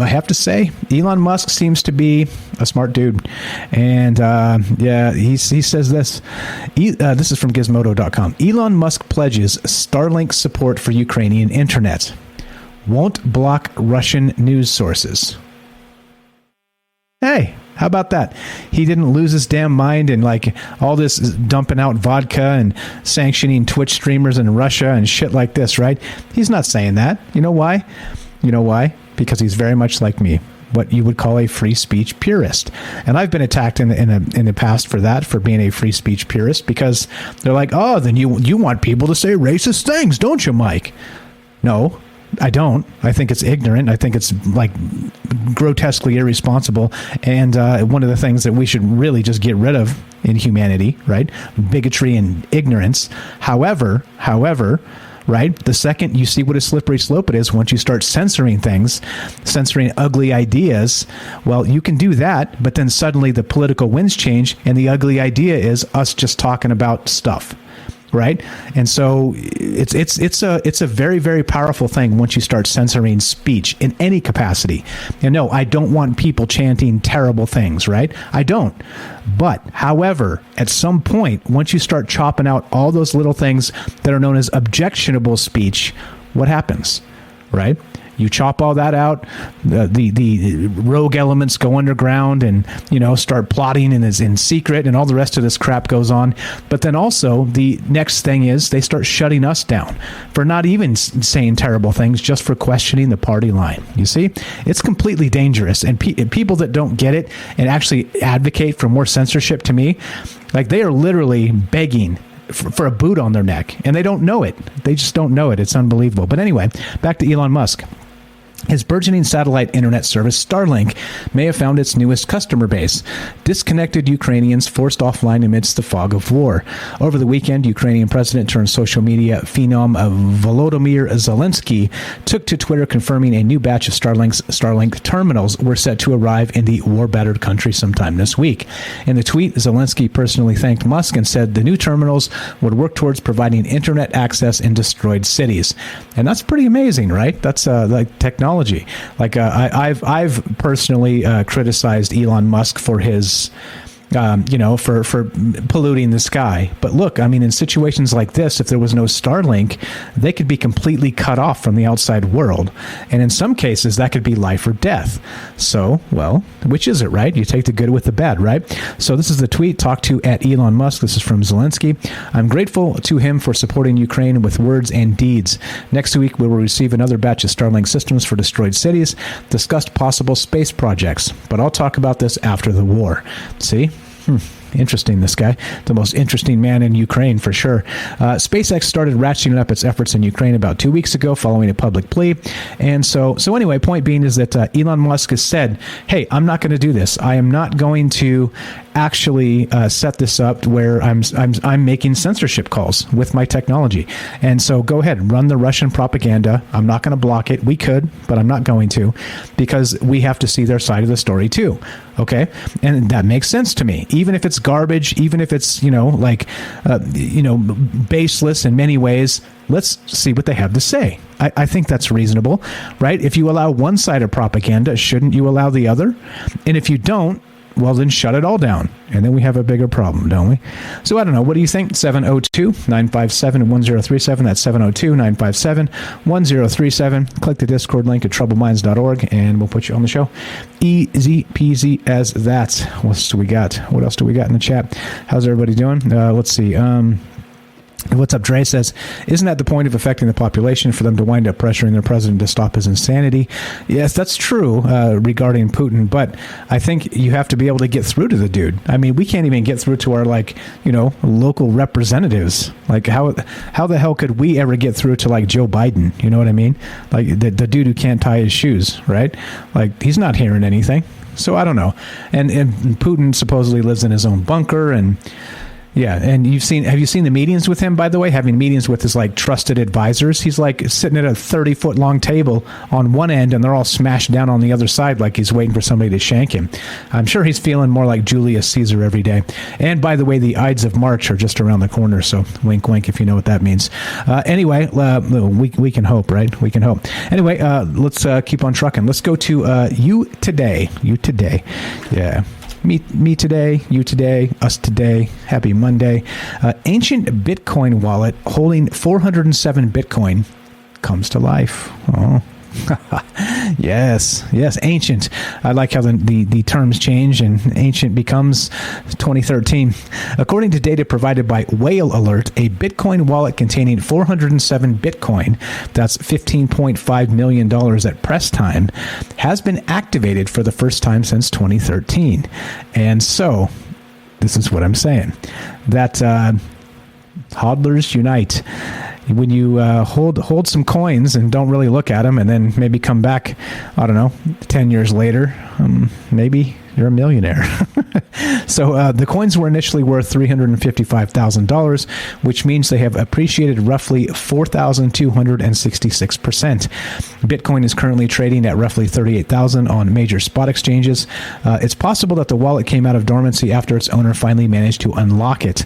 [SPEAKER 1] have to say, Elon Musk seems to be a smart dude, and he says this. This is from Gizmodo.com. Elon Musk pledges Starlink support for Ukrainian internet. Won't block Russian news sources. Hey, how about that? He didn't lose his damn mind and all this dumping out vodka and sanctioning Twitch streamers in Russia and shit like this, right? He's not saying that. You know why? Because he's very much like me, what you would call a free speech purist. And I've been attacked in the past for being a free speech purist, because they're like, oh, then you want people to say racist things, don't you, Mike? No, I don't. I think it's ignorant. I think it's grotesquely irresponsible. And one of the things that we should really just get rid of in humanity, right? Bigotry and ignorance. However, right, the second you see what a slippery slope it is, once you start censoring things, censoring ugly ideas, well, you can do that, but then suddenly the political winds change and the ugly idea is us just talking about stuff. right? And so it's a very, very powerful thing once you start censoring speech in any capacity. And no, I don't want people chanting terrible things, right? I don't. But however, at some point, once you start chopping out all those little things that are known as objectionable speech, what happens, right? You chop all that out, the rogue elements go underground and, start plotting in secret, and all the rest of this crap goes on. But then also the next thing is they start shutting us down for not even saying terrible things, just for questioning the party line. You see, it's completely dangerous. And people that don't get it and actually advocate for more censorship, to me, like, they are literally begging for a boot on their neck, and they don't know it. They just don't know it. It's unbelievable. But anyway, back to Elon Musk. His burgeoning satellite internet service, Starlink, may have found its newest customer base: disconnected Ukrainians forced offline amidst the fog of war. Over the weekend, Ukrainian president turned social media phenom Volodymyr Zelensky took to Twitter, confirming a new batch of Starlink terminals were set to arrive in the war-battered country sometime this week. In the tweet, Zelensky personally thanked Musk and said the new terminals would work towards providing internet access in destroyed cities. And that's pretty amazing, right? That's like technology. Like I've personally criticized Elon Musk for his for polluting the sky. But look, I mean, in situations like this, if there was no Starlink, they could be completely cut off from the outside world. And in some cases, that could be life or death. So, well, which is it, right? You take the good with the bad, right? So this is the tweet, talk to at Elon Musk. This is from Zelensky. I'm grateful to him for supporting Ukraine with words and deeds. Next week, we will receive another batch of Starlink systems for destroyed cities, discussed possible space projects. But I'll talk about this after the war. See? Interesting, this guy. The most interesting man in Ukraine, for sure. SpaceX started ratcheting up its efforts in Ukraine about 2 weeks ago following a public plea. And so anyway, point being is that Elon Musk has said, hey, I'm not going to do this. I am not going to actually set this up where I'm making censorship calls with my technology. And so go ahead, run the Russian propaganda. I'm not going to block it. We could, but I'm not going to, because we have to see their side of the story too. Okay. And that makes sense to me. Even if it's garbage, even if it's, baseless in many ways, let's see what they have to say. I think that's reasonable, right? If you allow one side of propaganda, shouldn't you allow the other? And if you don't, well, then shut it all down. And then we have a bigger problem, don't we? So I don't know. What do you think? 702-957-1037. That's 702-957-1037. Click the Discord link at troubleminds.org and we'll put you on the show. Easy peasy as that. What else do we got? What else do we got in the chat? How's everybody doing? Let's see. What's up, Dre says, isn't that the point of affecting the population, for them to wind up pressuring their president to stop his insanity? Yes, that's true regarding Putin, but I think you have to be able to get through to the dude. I mean, we can't even get through to our, local representatives. Like, how the hell could we ever get through to, Joe Biden? You know what I mean? Like, the dude who can't tie his shoes, right? Like, he's not hearing anything. So I don't know. And Putin supposedly lives in his own bunker, and yeah, and have you seen the meetings with him, by the way? Having meetings with his trusted advisors. He's sitting at a 30-foot long table on one end, and they're all smashed down on the other side, like he's waiting for somebody to shank him. I'm sure he's feeling more like Julius Caesar every day. And by the way, the Ides of March are just around the corner, so wink, wink, if you know what that means. Anyway, we can hope, right? We can hope. Anyway, let's keep on trucking. Let's go to you today. You today, yeah. Me today, you today, us today. Happy Monday. Ancient Bitcoin wallet holding 407 Bitcoin comes to life. Oh. Yes, ancient. I like how the terms change and ancient becomes 2013. According to data provided by Whale Alert, a Bitcoin wallet containing 407 Bitcoin, that's $15.5 million at press time, has been activated for the first time since 2013. And so, this is what I'm saying. That hodlers unite. When you hold some coins and don't really look at them, and then maybe come back, I don't know, 10 years later, maybe You're a millionaire. So the coins were initially worth $355,000, which means they have appreciated roughly 4,266%. Bitcoin is currently trading at roughly 38,000 on major spot exchanges. It's possible that the wallet came out of dormancy after its owner finally managed to unlock it.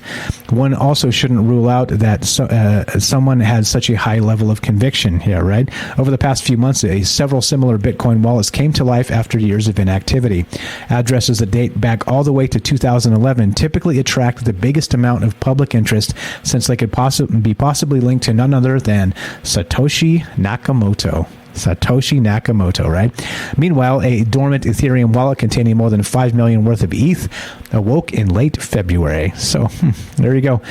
[SPEAKER 1] One also shouldn't rule out that someone had such a high level of conviction. Yeah, right? Over the past few months, several similar Bitcoin wallets came to life after years of inactivity. Addresses that date back all the way to 2011 typically attract the biggest amount of public interest, since they could possibly linked to none other than Satoshi Nakamoto. Satoshi Nakamoto, right? Meanwhile, a dormant Ethereum wallet containing more than 5 million worth of ETH awoke in late February. So there you go.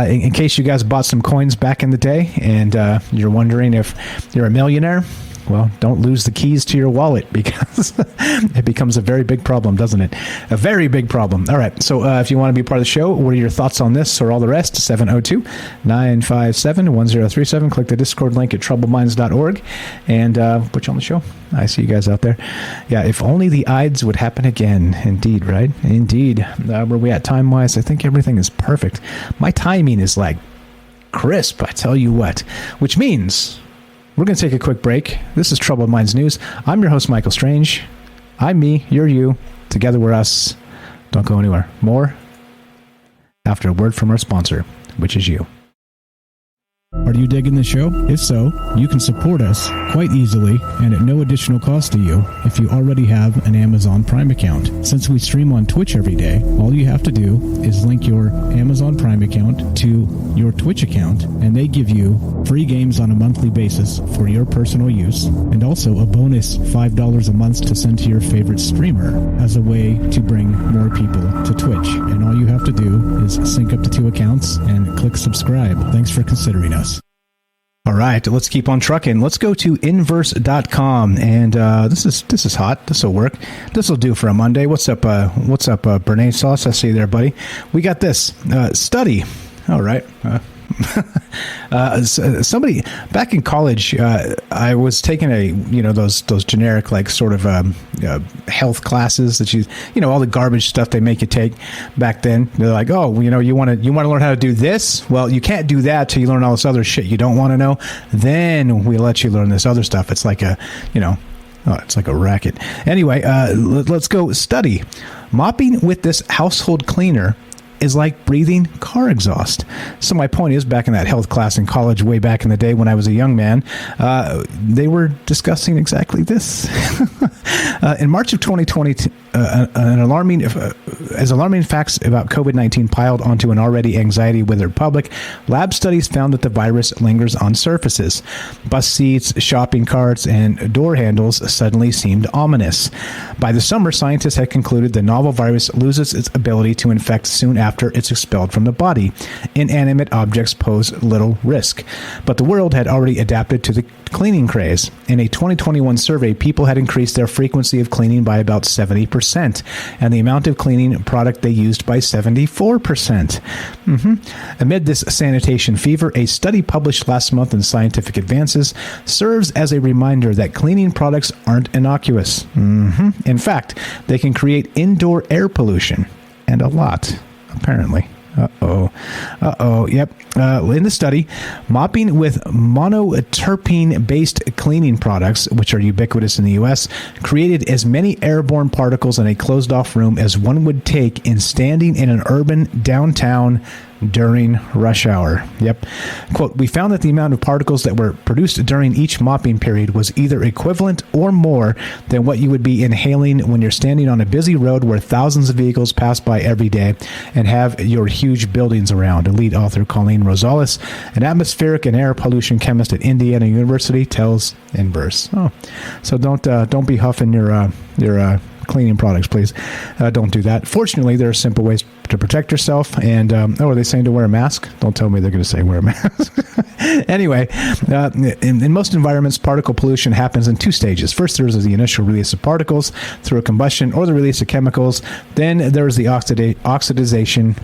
[SPEAKER 1] In case you guys bought some coins back in the day and you're wondering if you're a millionaire, well, don't lose the keys to your wallet, because it becomes a very big problem, doesn't it? A very big problem. All right. So if you want to be part of the show, what are your thoughts on this or all the rest? 702-957-1037. Click the Discord link at troubledminds.org and put you on the show. I see you guys out there. Yeah, if only the Ides would happen again. Indeed, right? Indeed. Where we at time-wise? I think everything is perfect. My timing is like crisp, I tell you what. Which means we're going to take a quick break. This is Troubled Minds News. I'm your host, Michael Strange. I'm me, you're you. Together we're us. Don't go anywhere. More after a word from our sponsor, which is you.
[SPEAKER 2] Are you digging the show? If so, you can support us quite easily and at no additional cost to you if you already have an Amazon Prime account. Since we stream on Twitch every day, all you have to do is link your Amazon Prime account to your Twitch account, and they give you free games on a monthly basis for your personal use, and also a bonus $5 a month to send to your favorite streamer as a way to bring more people to Twitch. And all you have to do is sync up to 2 accounts and click subscribe. Thanks for considering us.
[SPEAKER 1] All right, let's keep on trucking. Let's go to inverse.com, and this is hot. This will work. This will do for a Monday. What's up, Bernaise Sauce? I see you there, buddy. We got this study. All right. Somebody back in college, I was taking those generic like sort of health classes that all the garbage stuff they make you take back then. They're like, oh, you want to learn how to do this? Well, you can't do that till you learn all this other shit you don't want to know. Then we let you learn this other stuff. It's like it's like a racket. Anyway, let's go study. Mopping with this household cleaner is like breathing car exhaust. So my point is, back in that health class in college, way back in the day when I was a young man, they were discussing exactly this. In March of 2020, alarming facts about COVID-19 piled onto an already anxiety-withered public, lab studies found that the virus lingers on surfaces. Bus seats, shopping carts, and door handles suddenly seemed ominous. By the summer, scientists had concluded the novel virus loses its ability to infect soon after it's expelled from the body. Inanimate objects pose little risk. But the world had already adapted to the cleaning craze. In a 2021 survey, people had increased their frequency of cleaning by about 70%, and the amount of cleaning product they used by 74%. Amid this sanitation fever, a study published last month in Scientific Advances serves as a reminder that cleaning products aren't innocuous. In fact, they can create indoor air pollution, and a lot, apparently. Yep. In the study, mopping with monoterpene-based cleaning products, which are ubiquitous in the U.S., created as many airborne particles in a closed-off room as one would take in standing in an urban downtown during rush hour. Yep. Quote, we found that the amount of particles that were produced during each mopping period was either equivalent or more than what you would be inhaling when you're standing on a busy road where thousands of vehicles pass by every day and have your huge buildings around. Lead author Colleen Rosales, an atmospheric and air pollution chemist at Indiana University, tells Inverse. So don't be huffing your cleaning products, please. Don't do that. Fortunately, there are simple ways to protect yourself. And, are they saying to wear a mask? Don't tell me they're going to say wear a mask. Anyway, in most environments, particle pollution happens in 2 stages. First, there's the initial release of particles through a combustion or the release of chemicals. Then there's the oxidation.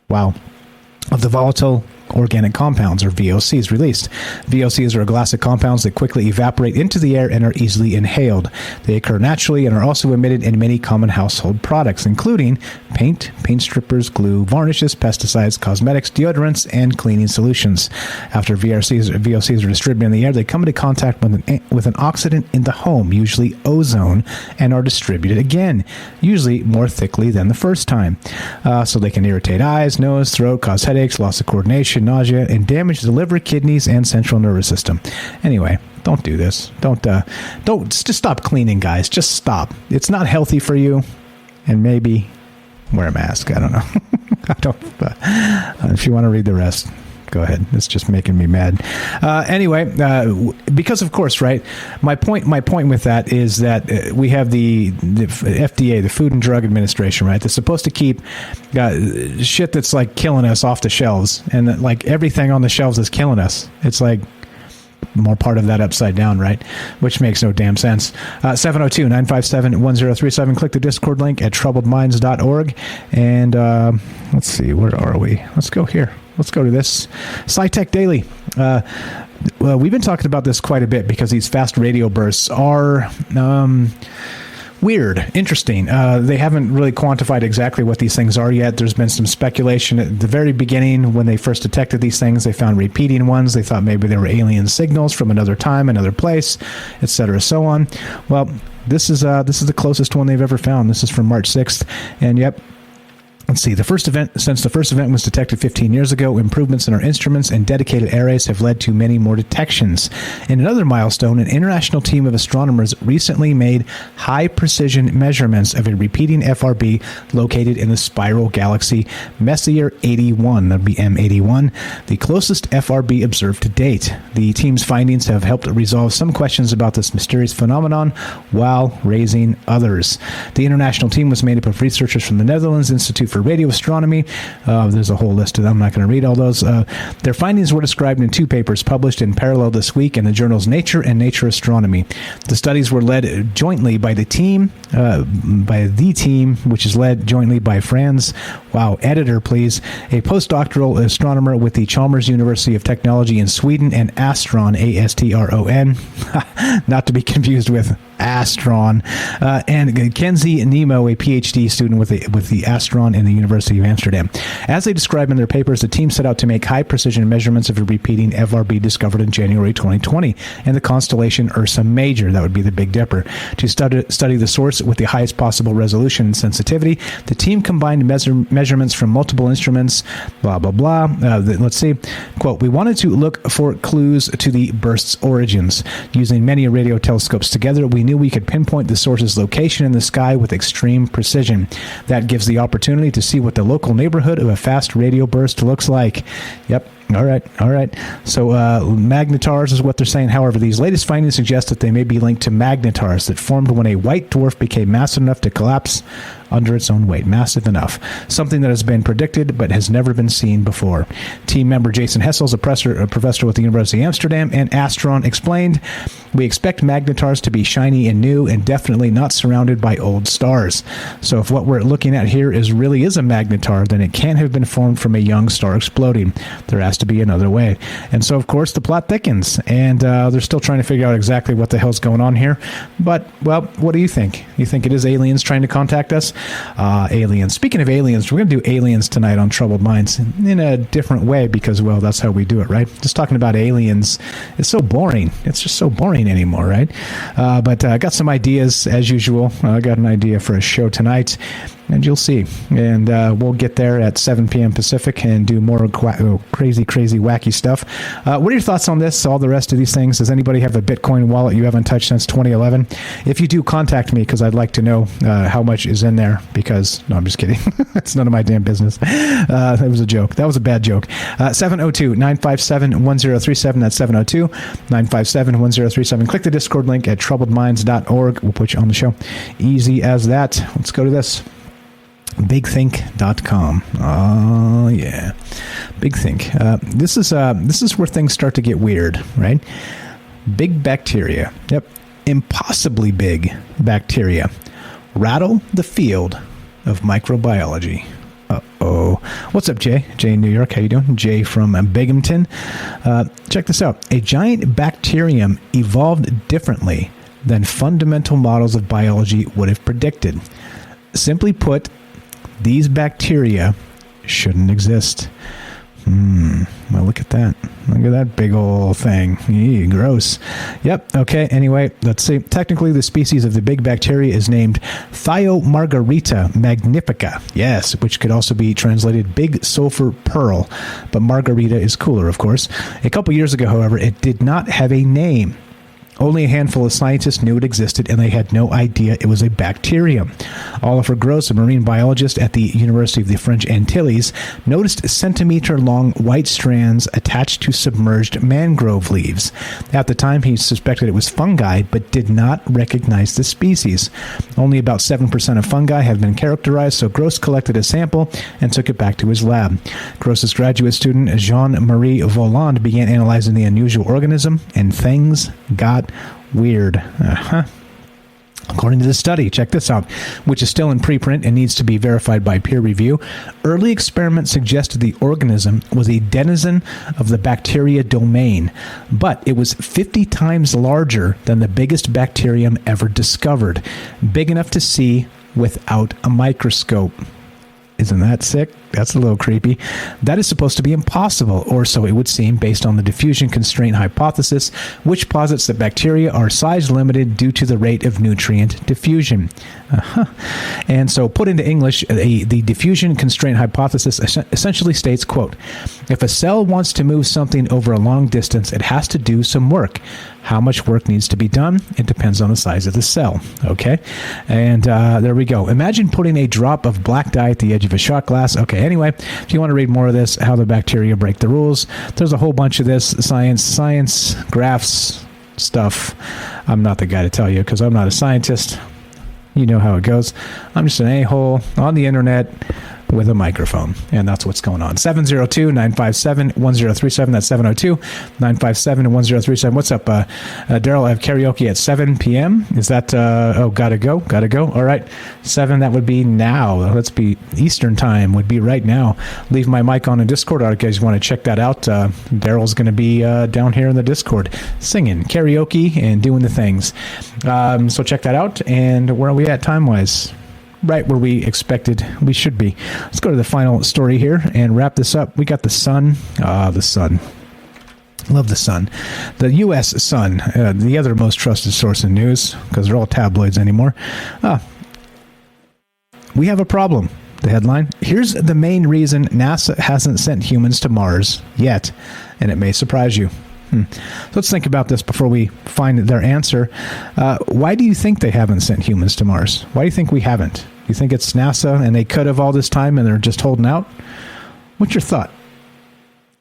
[SPEAKER 1] Wow. Of the volatile organic compounds, or VOCs, released. VOCs are a class of compounds that quickly evaporate into the air and are easily inhaled. They occur naturally and are also emitted in many common household products, including paint, paint strippers, glue, varnishes, pesticides, cosmetics, deodorants, and cleaning solutions. After VOCs are distributed in the air, they come into contact with an oxidant in the home, usually ozone, and are distributed again, usually more thickly than the first time. So they can irritate eyes, nose, throat, cause headaches, loss of coordination, nausea, and damage the liver, kidneys, and central nervous system. Anyway, don't do this. Don't just stop cleaning, guys. Just stop. It's not healthy for you, and maybe wear a mask. I don't know. If you want to read the rest, go ahead. It's just making me mad. Anyway, because of course, right? My point with that is that we have the FDA, the Food and Drug Administration, right? That's supposed to keep shit that's like killing us off the shelves, and that, like, everything on the shelves is killing us. It's like more part of that upside down, right? Which makes no damn sense. 702-957-1037. Click the Discord link at troubledminds.org. And let's see, where are we? Let's go here. Let's go to this. SciTech Daily. Well, we've been talking about this quite a bit because these fast radio bursts are weird, interesting. They haven't really quantified exactly what these things are yet. There's been some speculation at the very beginning when they first detected these things. They found repeating ones. They thought maybe they were alien signals from another time, another place, etc., so on. Well, this is the closest one they've ever found. This is from March 6th, and yep. Let's see, since the first event was detected 15 years ago, improvements in our instruments and dedicated arrays have led to many more detections. In another milestone, an international team of astronomers recently made high-precision measurements of a repeating FRB located in the spiral galaxy Messier 81, that would be M81, the closest FRB observed to date. The team's findings have helped resolve some questions about this mysterious phenomenon while raising others. The international team was made up of researchers from the Netherlands Institute for Radio Astronomy. There's a whole list of them. I'm not going to read all those. Their findings were described in 2 papers published in parallel this week in the journals Nature and Nature Astronomy. The studies were led jointly by the team, which is led jointly by Franz, editor please, a postdoctoral astronomer with the Chalmers University of Technology in Sweden, and Astron, A-S-T-R-O-N, not to be confused with Astron, and Kenzie Nemo, a PhD student with the Astron in the University of Amsterdam. As they describe in their papers, the team set out to make high-precision measurements of a repeating FRB discovered in January 2020 in the constellation Ursa Major, that would be the Big Dipper. To study the source with the highest possible resolution and sensitivity, the team combined measurements from multiple instruments, blah, blah, blah. Let's see. Quote, we wanted to look for clues to the burst's origins. Using many radio telescopes together, we knew we could pinpoint the source's location in the sky with extreme precision. That gives the opportunity to see what the local neighborhood of a fast radio burst looks like. Yep. All right. So magnetars is what they're saying. However, these latest findings suggest that they may be linked to magnetars that formed when a white dwarf became massive enough to collapse under its own weight. Massive enough. Something that has been predicted but has never been seen before. Team member Jason Hessel is a professor with the University of Amsterdam and Astron explained, we expect magnetars to be shiny and new and definitely not surrounded by old stars. So if what we're looking at here really is a magnetar, then it can't have been formed from a young star exploding. There has to be another way. And so, of course, the plot thickens, and they're still trying to figure out exactly what the hell's going on here. But, well, what do you think? You think it is aliens trying to contact us? Aliens. Speaking of aliens, we're going to do aliens tonight on Troubled Minds in a different way because, well, that's how we do it, right? Just talking about aliens is so boring. It's just so boring anymore, right? But I got some ideas, as usual. I got an idea for a show tonight, and you'll see. And we'll get there at 7 p.m. Pacific and do more crazy, wacky stuff. What are your thoughts on this, all the rest of these things? Does anybody have a Bitcoin wallet you haven't touched since 2011? If you do, contact me because I'd like to know how much is in there because, no, I'm just kidding. It's none of my damn business. That was a joke. That was a bad joke. 702-957-1037. That's 702-957-1037. Click the Discord link at troubledminds.org. We'll put you on the show. Easy as that. Let's go to this. BigThink.com. Oh, yeah. BigThink. This is where things start to get weird, right? Big bacteria. Yep. Impossibly big bacteria rattle the field of microbiology. Uh-oh. What's up, Jay? Jay in New York. How you doing? Jay from Binghamton. Check this out. A giant bacterium evolved differently than fundamental models of biology would have predicted. Simply put, these bacteria shouldn't exist. Well, look at that. Look at that big old thing. Eee, gross. Yep. Okay. Anyway, let's see. Technically, the species of the big bacteria is named Thiomargarita magnifica. Yes, which could also be translated big sulfur pearl. But margarita is cooler, of course. A couple years ago, however, it did not have a name. Only a handful of scientists knew it existed, and they had no idea it was a bacterium. Oliver Gross, a marine biologist at the University of the French Antilles, noticed centimeter-long white strands attached to submerged mangrove leaves. At the time, he suspected it was fungi, but did not recognize the species. Only about 7% of fungi have been characterized, so Gross collected a sample and took it back to his lab. Gross's graduate student, Jean-Marie Voland, began analyzing the unusual organism, and things got weird. According to this study, check this out, which is still in preprint and needs to be verified by peer review, early experiments suggested the organism was a denizen of the bacteria domain, but it was 50 times larger than the biggest bacterium ever discovered, big enough to see without a microscope. Isn't that sick? That's a little creepy. That is supposed to be impossible, or so it would seem, based on the diffusion constraint hypothesis, which posits that bacteria are size limited due to the rate of nutrient diffusion. And so, put into English, the diffusion constraint hypothesis essentially states, quote, if a cell wants to move something over a long distance, it has to do some work. How much work needs to be done? It depends on the size of the cell. Okay? And there we go. Imagine putting a drop of black dye at the edge of a shot glass. Okay, anyway, if you want to read more of this, how the bacteria break the rules, there's a whole bunch of this science, graphs, stuff. I'm not the guy to tell you because I'm not a scientist. You know how it goes. I'm just an a-hole on the internet with a microphone, and that's what's going on. 702-957-1037. That's 702-957-1037. What's up, Daryl? I have karaoke at 7 p.m. Is that, gotta go. All right, 7, that would be now. Let's be Eastern time, would be right now. Leave my mic on in Discord. All right, guys, you want to check that out? Daryl's going to be down here in the Discord singing karaoke and doing the things. So check that out. And where are we at time-wise? Right where we expected we should be. Let's go to the final story here and wrap this up. We got the Sun. The Sun. Love the Sun. The U.S. Sun, the other most trusted source of news, because they're all tabloids anymore. We have a problem. The headline. Here's the main reason NASA hasn't sent humans to Mars yet, and it may surprise you. So let's think about this before we find their answer. Why do you think they haven't sent humans to Mars? Why do you think we haven't? You think it's NASA and they could have all this time and they're just holding out? What's your thought?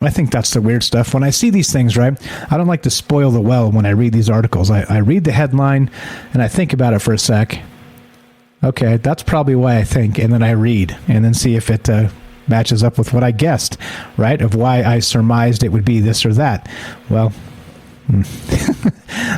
[SPEAKER 1] I think that's the weird stuff. When I see these things, right, I don't like to spoil the well when I read these articles. I read the headline and I think about it for a sec. Okay, that's probably why I think, and then I read and then see if it matches up with what I guessed, right, of why I surmised it would be this or that. Well,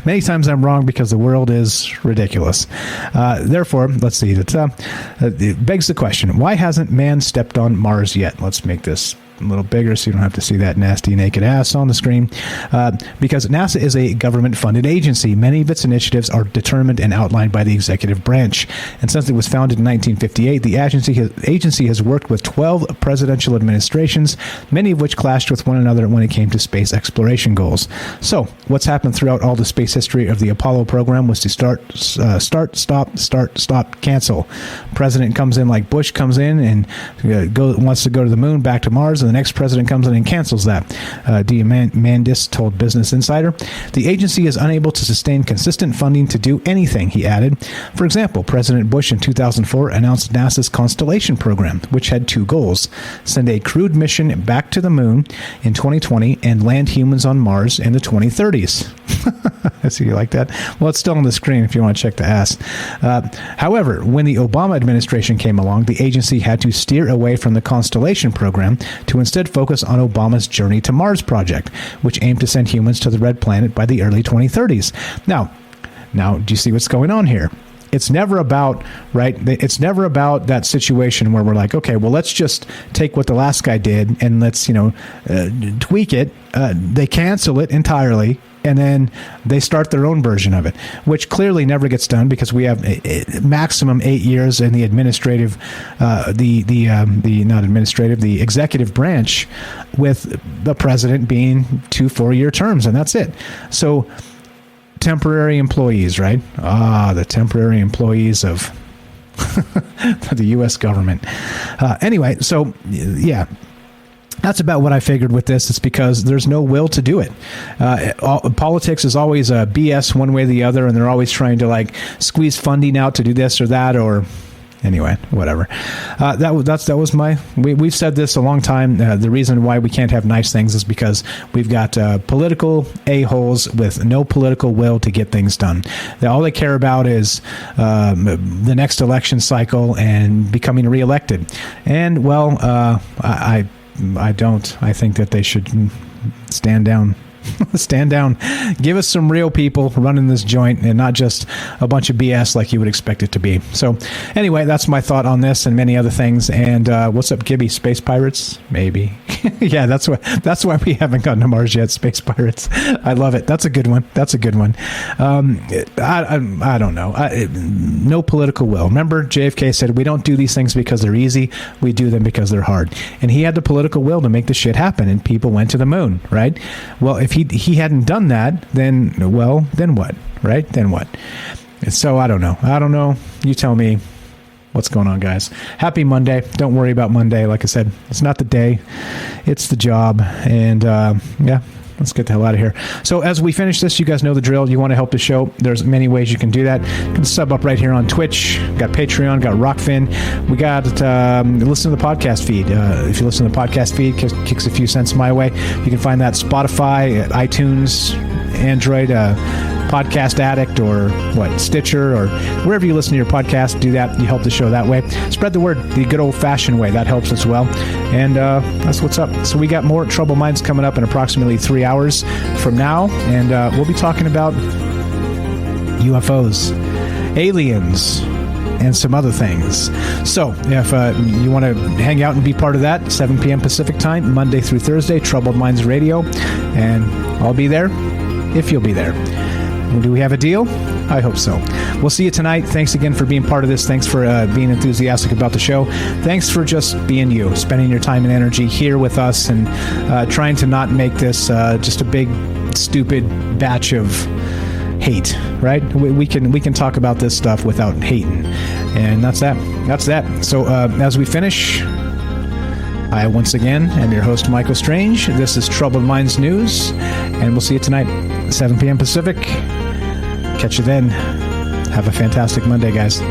[SPEAKER 1] many times I'm wrong because the world is ridiculous. Therefore, let's see. It begs the question, why hasn't man stepped on Mars yet? Let's make this a little bigger so you don't have to see that nasty naked ass on the screen. Because NASA is a government-funded agency. Many of its initiatives are determined and outlined by the executive branch. And since it was founded in 1958, the agency has worked with 12 presidential administrations, many of which clashed with one another when it came to space exploration goals. So, what's happened throughout all the space history of the Apollo program was to start, stop, cancel. President comes in like Bush comes in and wants to go to the moon, back to Mars, and the next president comes in and cancels that. Diamandis told Business Insider. The agency is unable to sustain consistent funding to do anything, he added. For example, President Bush in 2004 announced NASA's Constellation program, which had 2 goals: send a crewed mission back to the moon in 2020 and land humans on Mars in the 2030s. I see you like that. Well, it's still on the screen if you want to check the ass. However, when the Obama administration came along, the agency had to steer away from the Constellation program to instead focus on Obama's Journey to Mars project, which aimed to send humans to the Red Planet by the early 2030s. Now, do you see what's going on here? it's never about, right? It's never about that situation where we're like, okay, well, let's just take what the last guy did and let's, tweak it. They cancel it entirely. And then they start their own version of it, which clearly never gets done because we have a maximum 8 years in the administrative, the executive branch, with the president being 2 4-year terms, and that's it. So temporary employees, right? The temporary employees of the U.S. government. Anyway, so yeah. That's about what I figured with this. It's because there's no will to do it. Politics is always a BS one way or the other, and they're always trying to like squeeze funding out to do this or that, or anyway, whatever. That was my. We've said this a long time. The reason why we can't have nice things is because we've got political a-holes with no political will to get things done. All they care about is the next election cycle and becoming reelected. And well, I don't. I think that they should stand down. Stand down. Give us some real people running this joint and not just a bunch of BS like you would expect it to be. So anyway, that's my thought on this and many other things. And what's up, Gibby? Space pirates? Maybe. Yeah, that's why we haven't gotten to Mars yet. Space pirates. I love it. That's a good one. I don't know. No political will. Remember, JFK said we don't do these things because they're easy. We do them because they're hard. And he had the political will to make this shit happen, and people went to the moon, right? Well, if he hadn't done that, then what, right? Then what? And so I don't know. You tell me what's going on, guys. Happy Monday. Don't worry about Monday. Like I said, it's not the day, it's the job. And yeah, let's get the hell out of here. So as we finish this, you guys know the drill. You want to help the show, there's many ways you can do that. You can sub up right here on Twitch. Got Patreon, got Rockfin. We got listen to the podcast feed. If you listen to the podcast feed, kicks a few cents my way. You can find that Spotify, iTunes, Android, Podcast Addict, or Stitcher, or wherever you listen to your podcast. Do that. You help the show that way. Spread the word the good old-fashioned way. That helps as well. And that's what's up. So we got more Trouble Minds coming up in approximately 3 hours from now, and we'll be talking about UFOs, aliens, and some other things. So if you want to hang out and be part of that, 7 p.m. Pacific time, Monday through Thursday, Troubled Minds Radio, and I'll be there if you'll be there. Do we have a deal? I hope so. We'll see you tonight. Thanks again for being part of this. Thanks for being enthusiastic about the show. Thanks for just being you, spending your time and energy here with us, and trying to not make this just a big, stupid batch of hate, right? We can talk about this stuff without hating. And that's that. So as we finish, I once again am your host, Michael Strange. This is Troubled Minds News, and we'll see you tonight, 7 p.m. Pacific. Catch you then. Have a fantastic Monday, guys.